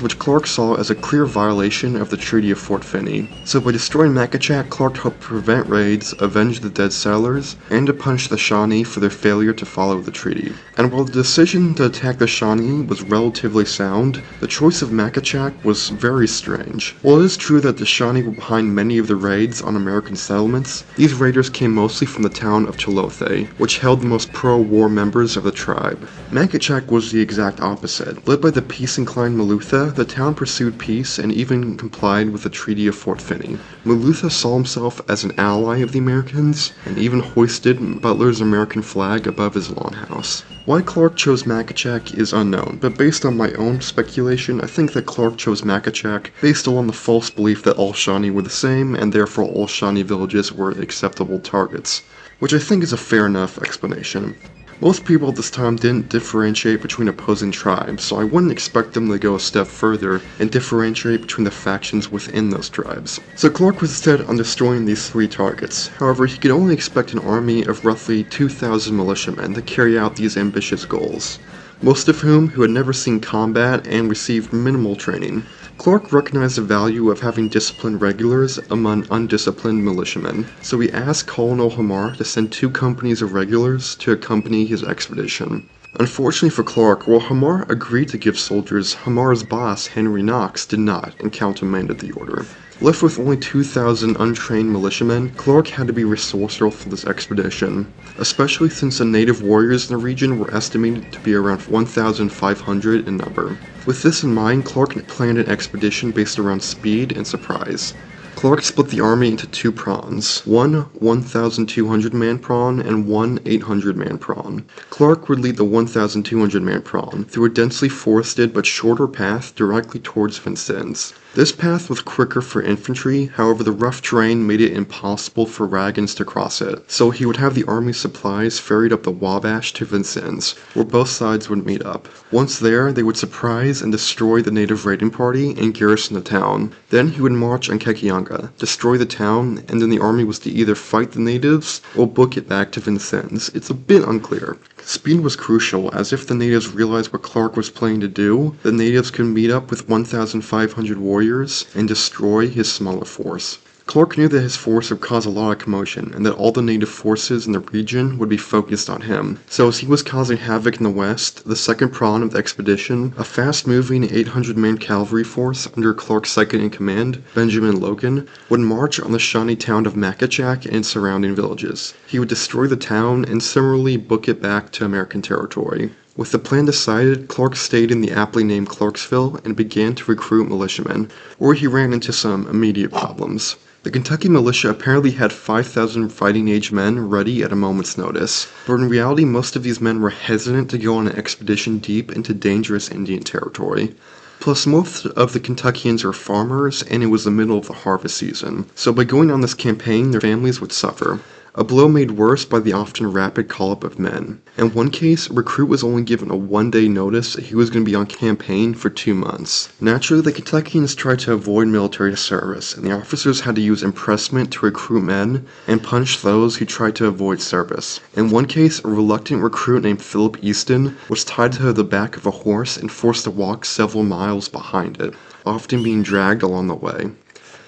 which Clark saw as a clear violation of the Treaty of Fort Finney. So by destroying Macachak, Clark hoped to prevent raids, avenge the dead settlers, and to punish the Shawnee for their failure to follow the treaty. And while the decision to attack the Shawnee was relatively sound, the choice of Macachak was very strange. While it is true that the Shawnee were behind many of the raids on American settlements, these raiders came mostly from the town of Chilothe, which held the most pro-war members of the tribe. Macachak was the exact opposite. Led by the peace-inclined Myuu, the town pursued peace and even complied with the Treaty of Fort Finney. Myuu saw himself as an ally of the Americans, and even hoisted Butler's American flag above his longhouse. Why Clark chose Macachak is unknown, but based on my own speculation, I think that Clark chose Macachak based on the false belief that all Shawnee were the same, and therefore all Shawnee villages were acceptable targets, which I think is a fair enough explanation. Most people at this time didn't differentiate between opposing tribes, so I wouldn't expect them to go a step further and differentiate between the factions within those tribes. So Clark was set on destroying these 3 targets. However, he could only expect an army of roughly 2,000 militiamen to carry out these ambitious goals, most of whom who had never seen combat and received minimal training. Clark recognized the value of having disciplined regulars among undisciplined militiamen, so he asked Colonel Hamar to send 2 companies of regulars to accompany his expedition. Unfortunately for Clark, while Hamar agreed to give soldiers, Hamar's boss, Henry Knox, did not and countermanded the order. Left with only 2,000 untrained militiamen, Clark had to be resourceful for this expedition, especially since the native warriors in the region were estimated to be around 1,500 in number. With this in mind, Clark planned an expedition based around speed and surprise. Clark split the army into 2 prawns, one 1,200-man prawn and one 800-man prawn. Clark would lead the 1,200-man prawn through a densely forested but shorter path directly towards Vincennes. This path was quicker for infantry, however the rough terrain made it impossible for wagons to cross it, so he would have the army's supplies ferried up the Wabash to Vincennes, where both sides would meet up. Once there, they would surprise and destroy the native raiding party and garrison the town. Then he would march on Kekianga, destroy the town, and then the army was to either fight the natives or book it back to Vincennes. It's a bit unclear. Speed was crucial, as if the natives realized what Clark was planning to do, the natives could meet up with 1,500 warriors and destroy his smaller force. Clark knew that his force would cause a lot of commotion, and that all the native forces in the region would be focused on him. So as he was causing havoc in the west, the second prong of the expedition, a fast-moving 800-man cavalry force under Clark's second-in-command, Benjamin Logan, would march on the Shawnee town of Macachak and surrounding villages. He would destroy the town and similarly book it back to American territory. With the plan decided, Clark stayed in the aptly named Clarksville and began to recruit militiamen, where he ran into some immediate problems. The Kentucky militia apparently had 5,000 fighting-age men ready at a moment's notice, but in reality most of these men were hesitant to go on an expedition deep into dangerous Indian territory. Plus, most of the Kentuckians were farmers, and it was the middle of the harvest season, so by going on this campaign, their families would suffer. A blow made worse by the often rapid call-up of men. In one case, a recruit was only given a one-day notice that he was going to be on campaign for 2 months. Naturally, the Kentuckians tried to avoid military service, and the officers had to use impressment to recruit men and punish those who tried to avoid service. In one case, a reluctant recruit named Philip Easton was tied to the back of a horse and forced to walk several miles behind it, often being dragged along the way.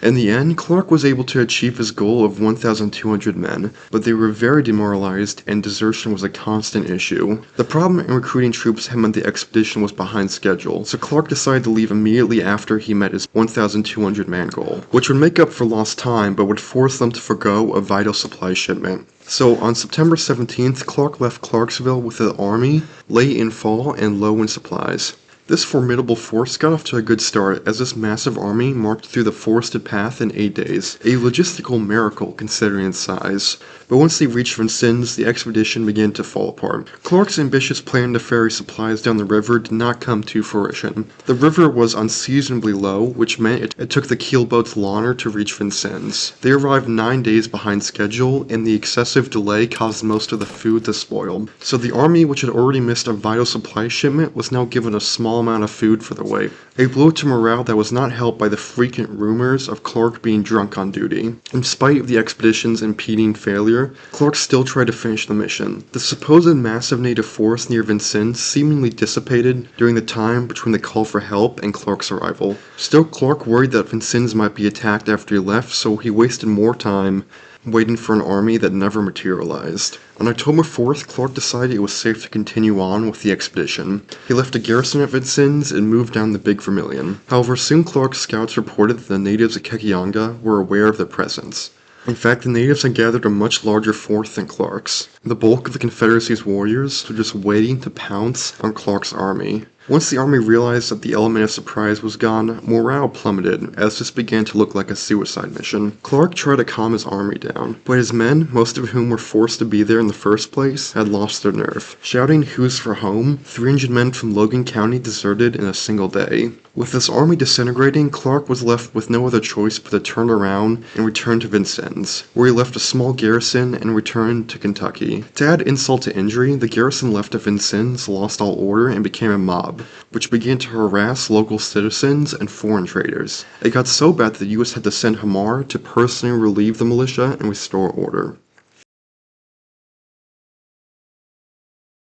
In the end, Clark was able to achieve his goal of 1,200 men, but they were very demoralized and desertion was a constant issue. The problem in recruiting troops had meant the expedition was behind schedule, so Clark decided to leave immediately after he met his 1,200 man goal, which would make up for lost time but would force them to forgo a vital supply shipment. So on September 17th, Clark left Clarksville with the army late in fall and low in supplies. This formidable force got off to a good start as this massive army marched through the forested path in 8 days, a logistical miracle considering its size. But once they reached Vincennes, the expedition began to fall apart. Clark's ambitious plan to ferry supplies down the river did not come to fruition. The river was unseasonably low, which meant it took the keelboats longer to reach Vincennes. They arrived 9 days behind schedule, and the excessive delay caused most of the food to spoil. So the army, which had already missed a vital supply shipment, was now given a small amount of food for the wait. A blow to morale that was not helped by the frequent rumors of Clark being drunk on duty. In spite of the expedition's impending failure, Clark still tried to finish the mission. The supposed massive native force near Vincennes seemingly dissipated during the time between the call for help and Clark's arrival. Still, Clark worried that Vincennes might be attacked after he left, so he wasted more time waiting for an army that never materialized. On October 4th, Clark decided it was safe to continue on with the expedition. He left a garrison at Vincennes and moved down the Big Vermilion. However, soon Clark's scouts reported that the natives at Kekianga were aware of their presence. In fact, the natives had gathered a much larger force than Clark's. The bulk of the Confederacy's warriors were just waiting to pounce on Clark's army. Once the army realized that the element of surprise was gone, morale plummeted as this began to look like a suicide mission. Clark tried to calm his army down, but his men, most of whom were forced to be there in the first place, had lost their nerve. Shouting "Who's for home?", 300 men from Logan County deserted in a single day. With this army disintegrating, Clark was left with no other choice but to turn around and return to Vincennes, where he left a small garrison and returned to Kentucky. To add insult to injury, the garrison left of Vincennes lost all order and became a mob, which began to harass local citizens and foreign traders. It got so bad that the U.S. had to send Hamar to personally relieve the militia and restore order.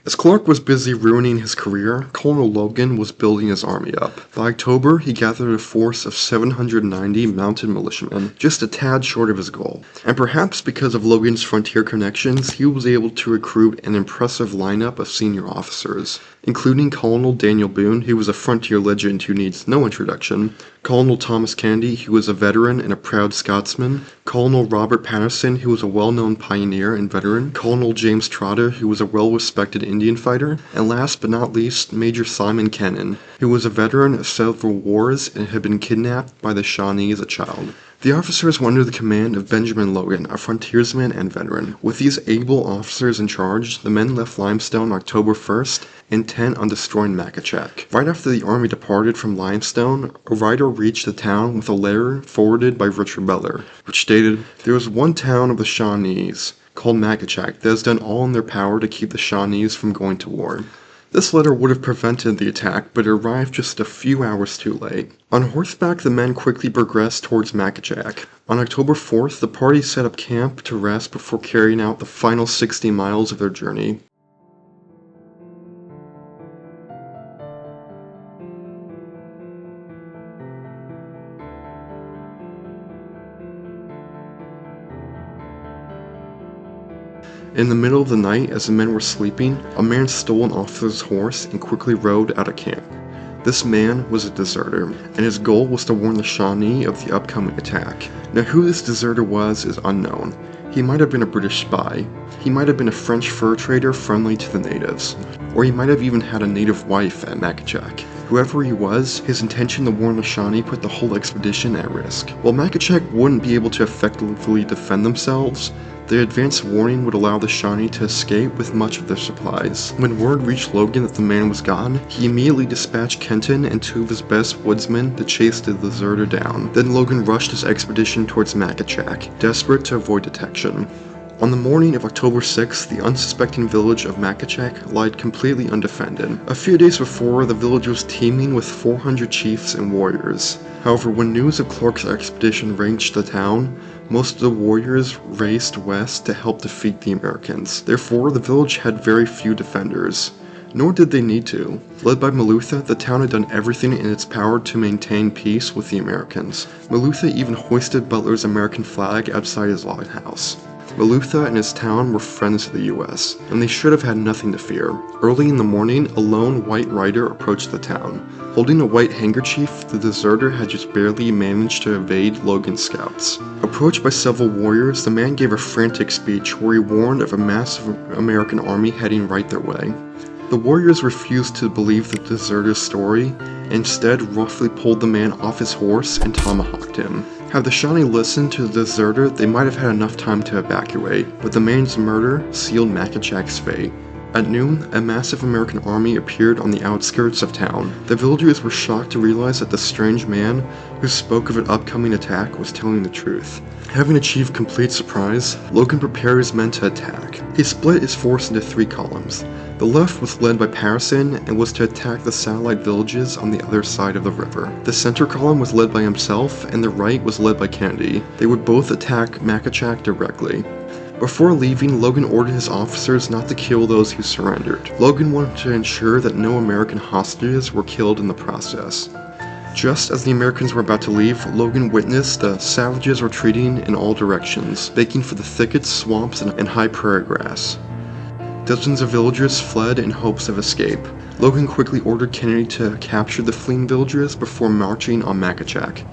As Clark was busy ruining his career, Colonel Logan was building his army up. By October, he gathered a force of 790 mounted militiamen, just a tad short of his goal. And perhaps because of Logan's frontier connections, he was able to recruit an impressive lineup of senior officers, including Colonel Daniel Boone, who was a frontier legend who needs no introduction, Colonel Thomas Kennedy, who was a veteran and a proud Scotsman, Colonel Robert Patterson, who was a well-known pioneer and veteran, Colonel James Trotter, who was a well-respected Indian fighter, and last but not least, Major Simon Kennon, who was a veteran of several wars and had been kidnapped by the Shawnee as a child. The officers were under the command of Benjamin Logan, a frontiersman and veteran. With these able officers in charge, the men left Limestone October 1st, intent on destroying Makachak. Right after the army departed from Limestone, a rider reached the town with a letter forwarded by Richard Beller, which stated, "There is one town of the Shawnees, called Makachak, that has done all in their power to keep the Shawnees from going to war." This letter would have prevented the attack, but it arrived just a few hours too late. On horseback, the men quickly progressed towards Makachak. On October 4th, the party set up camp to rest before carrying out the final 60 miles of their journey. In the middle of the night, as the men were sleeping, a man stole an officer's horse and quickly rode out of camp. This man was a deserter, and his goal was to warn the Shawnee of the upcoming attack. Now, who this deserter was is unknown. He might have been a British spy, he might have been a French fur trader friendly to the natives, or he might have even had a native wife at Makachak. Whoever he was, his intention to warn the Shawnee put the whole expedition at risk. While Makachak wouldn't be able to effectively defend themselves, the advance warning would allow the Shawnee to escape with much of their supplies. When word reached Logan that the man was gone, he immediately dispatched Kenton and two of his best woodsmen to chase the deserter down. Then Logan rushed his expedition towards Makachak, desperate to avoid detection. On the morning of October 6th, the unsuspecting village of Makachak lied completely undefended. A few days before, the village was teeming with 400 chiefs and warriors. However, when news of Clark's expedition reached the town, most of the warriors raced west to help defeat the Americans. Therefore, the village had very few defenders. Nor did they need to. Led by Myuu, the town had done everything in its power to maintain peace with the Americans. Myuu even hoisted Butler's American flag outside his log house. Myuu and his town were friends of the US, and they should have had nothing to fear. Early in the morning, a lone white rider approached the town. Holding a white handkerchief, the deserter had just barely managed to evade Logan's scouts. Approached by several warriors, the man gave a frantic speech where he warned of a massive American army heading right their way. The warriors refused to believe the deserter's story, and instead roughly pulled the man off his horse and tomahawked him. Had the Shawnee listened to the deserter, they might have had enough time to evacuate, but the man's murder sealed Makachak's fate. At noon, a massive American army appeared on the outskirts of town. The villagers were shocked to realize that the strange man who spoke of an upcoming attack was telling the truth. Having achieved complete surprise, Logan prepared his men to attack. He split his force into 3 columns. The left was led by Patterson and was to attack the satellite villages on the other side of the river. The center column was led by himself, and the right was led by Kennedy. They would both attack Makachak directly. Before leaving, Logan ordered his officers not to kill those who surrendered. Logan wanted to ensure that no American hostages were killed in the process. Just as the Americans were about to leave, Logan witnessed the savages retreating in all directions, making for the thickets, swamps, and high prairie grass. Dozens of villagers fled in hopes of escape. Logan quickly ordered Kennedy to capture the fleeing villagers before marching on Makachak.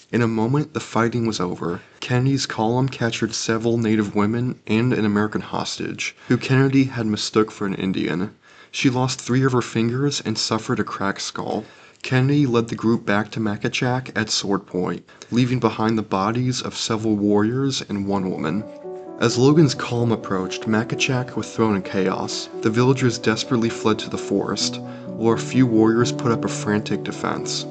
In a moment, the fighting was over. Kennedy's column captured several native women and an American hostage, who Kennedy had mistook for an Indian. She lost 3 of her fingers and suffered a cracked skull. Kennedy led the group back to Makachak at sword point, leaving behind the bodies of several warriors and 1 woman. As Logan's column approached, Makachak was thrown in chaos. The villagers desperately fled to the forest, while a few warriors put up a frantic defense.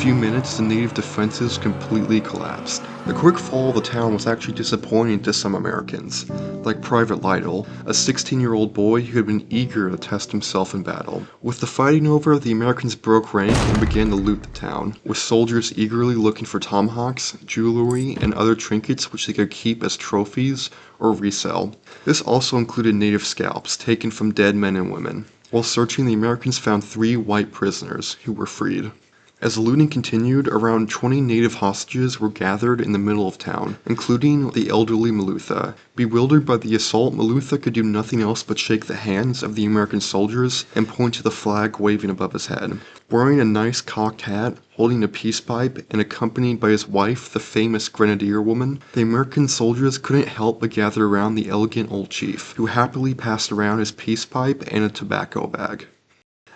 few minutes, the native defenses completely collapsed. The quick fall of the town was actually disappointing to some Americans, like Private Lytle, a 16-year-old boy who had been eager to test himself in battle. With the fighting over, the Americans broke rank and began to loot the town, with soldiers eagerly looking for tomahawks, jewelry, and other trinkets which they could keep as trophies or resell. This also included native scalps taken from dead men and women. While searching, the Americans found 3 white prisoners who were freed. As the looting continued, around 20 native hostages were gathered in the middle of town, including the elderly Malutha. Bewildered by the assault, Malutha could do nothing else but shake the hands of the American soldiers and point to the flag waving above his head. Wearing a nice cocked hat, holding a peace pipe, and accompanied by his wife, the famous grenadier woman, the American soldiers couldn't help but gather around the elegant old chief, who happily passed around his peace pipe and a tobacco bag.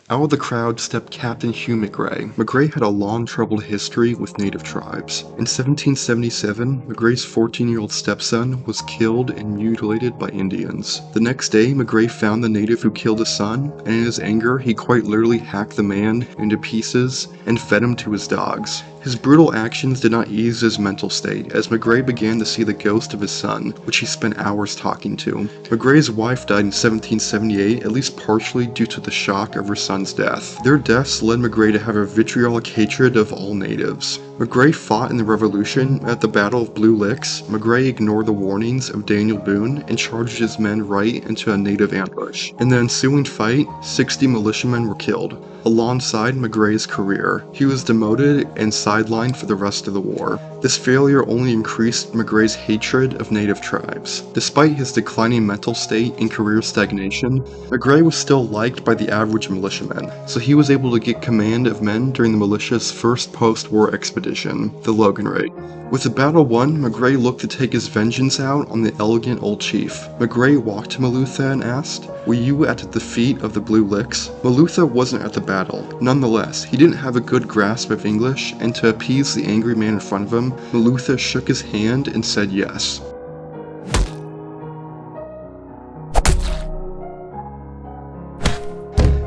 Out of the crowd stepped Captain Hugh McRae. McRae had a long troubled history with native tribes. In 1777, McRae's 14-year-old stepson was killed and mutilated by Indians. The next day, McRae found the native who killed his son, and in his anger, he quite literally hacked the man into pieces and fed him to his dogs. His brutal actions did not ease his mental state, as McRae began to see the ghost of his son, which he spent hours talking to. McRae's wife died in 1778, at least partially due to the shock of her son's death. Their deaths led McRae to have a vitriolic hatred of all natives. McRae fought in the Revolution. At the Battle of Blue Licks, McRae ignored the warnings of Daniel Boone and charged his men right into a native ambush. In the ensuing fight, 60 militiamen were killed. Alongside McRae's career, he was demoted and sidelined for the rest of the war. This failure only increased McRae's hatred of native tribes. Despite his declining mental state and career stagnation, McRae was still liked by the average militiaman, so he was able to get command of men during the militia's first post-war expedition, the Logan Raid. With the battle won, McRae looked to take his vengeance out on the elegant old chief. McRae walked to Malutha and asked, "Were you at the defeat of the Blue Licks?" Malutha wasn't at the battle. Nonetheless, he didn't have a good grasp of English, and to appease the angry man in front of him, Malutha shook his hand and said yes.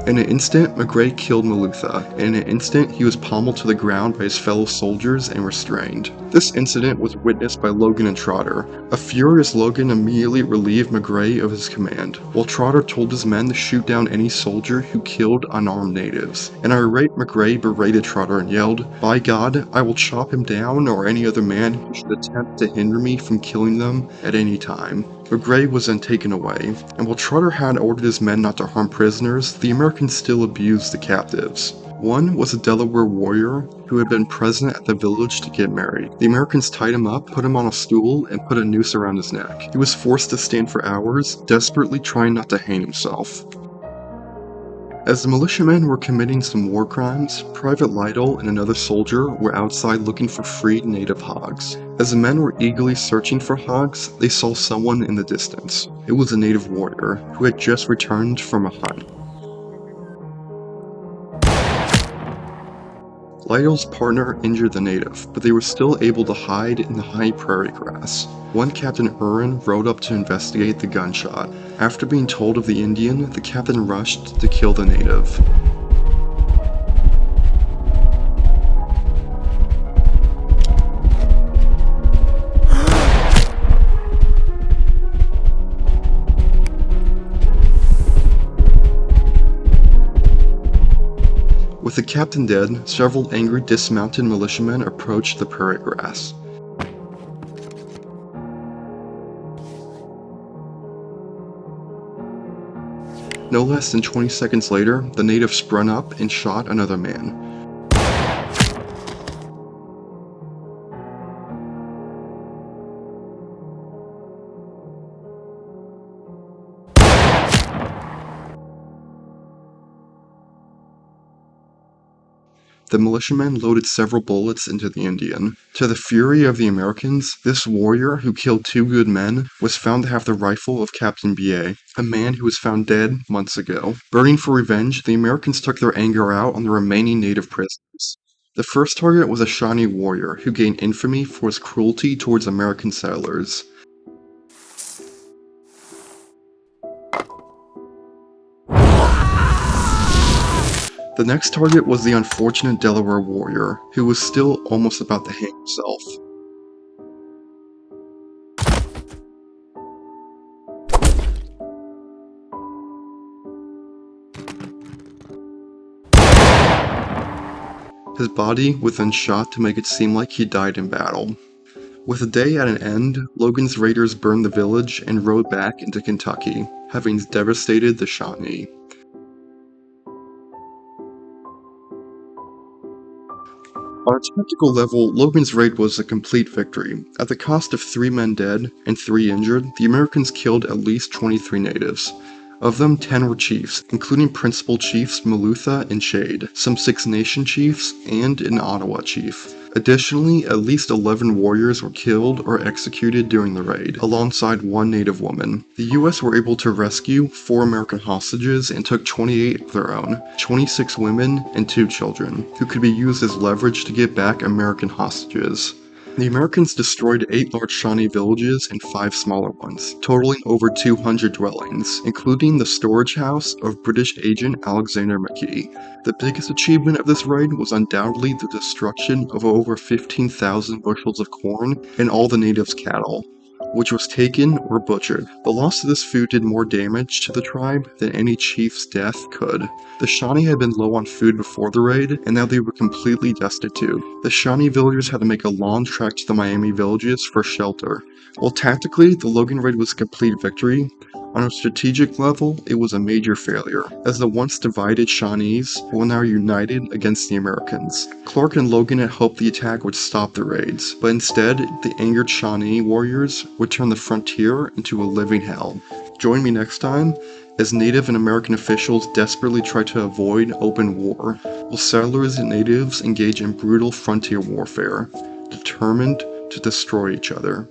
In an instant, McRae killed Malutha. In an instant, he was pommeled to the ground by his fellow soldiers and restrained. This incident was witnessed by Logan and Trotter. A furious Logan immediately relieved McRae of his command, while Trotter told his men to shoot down any soldier who killed unarmed natives. An irate McRae berated Trotter and yelled, "By God, I will chop him down or any other man who should attempt to hinder me from killing them at any time." McRae was then taken away, and while Trotter had ordered his men not to harm prisoners, the Americans still abused the captives. One was a Delaware warrior who had been present at the village to get married. The Americans tied him up, put him on a stool, and put a noose around his neck. He was forced to stand for hours, desperately trying not to hang himself. As the militiamen were committing some war crimes, Private Lytle and another soldier were outside looking for freed native hogs. As the men were eagerly searching for hogs, they saw someone in the distance. It was a native warrior who had just returned from a hunt. Lytle's partner injured the native, but they were still able to hide in the high prairie grass. One Captain Urin rode up to investigate the gunshot. After being told of the Indian, the captain rushed to kill the native. With the captain dead, several angry dismounted militiamen approached the prairie grass. No less than 20 seconds later, the native sprung up and shot another man. The militiamen loaded several bullets into the Indian. To the fury of the Americans, this warrior, who killed 2 good men, was found to have the rifle of Captain Myuu, a man who was found dead months ago. Burning for revenge, the Americans took their anger out on the remaining native prisoners. The first target was a Shawnee warrior who gained infamy for his cruelty towards American settlers. The next target was the unfortunate Delaware warrior, who was still almost about to hang himself. His body was then shot to make it seem like he died in battle. With the day at an end, Logan's raiders burned the village and rode back into Kentucky, having devastated the Shawnee. On a tactical level, Logan's raid was a complete victory. At the cost of 3 men dead and 3 injured, the Americans killed at least 23 natives. Of them, 10 were chiefs, including principal chiefs Malutha and Shade, some Six Nation chiefs, and an Ottawa chief. Additionally, at least 11 warriors were killed or executed during the raid, alongside 1 native woman. The US were able to rescue 4 American hostages and took 28 of their own, 26 women and 2 children, who could be used as leverage to get back American hostages. The Americans destroyed 8 large Shawnee villages and 5 smaller ones, totaling over 200 dwellings, including the storage house of British agent Alexander McKee. The biggest achievement of this raid was undoubtedly the destruction of over 15,000 bushels of corn and all the natives' cattle, which was taken or butchered. The loss of this food did more damage to the tribe than any chief's death could. The Shawnee had been low on food before the raid, and now they were completely destitute. The Shawnee villagers had to make a long trek to the Miami villages for shelter. While tactically, the Logan raid was a complete victory, on a strategic level, it was a major failure, as the once divided Shawnees were now united against the Americans. Clark and Logan had hoped the attack would stop the raids, but instead, the angered Shawnee warriors would turn the frontier into a living hell. Join me next time as Native and American officials desperately try to avoid open war, while settlers and natives engage in brutal frontier warfare, determined to destroy each other.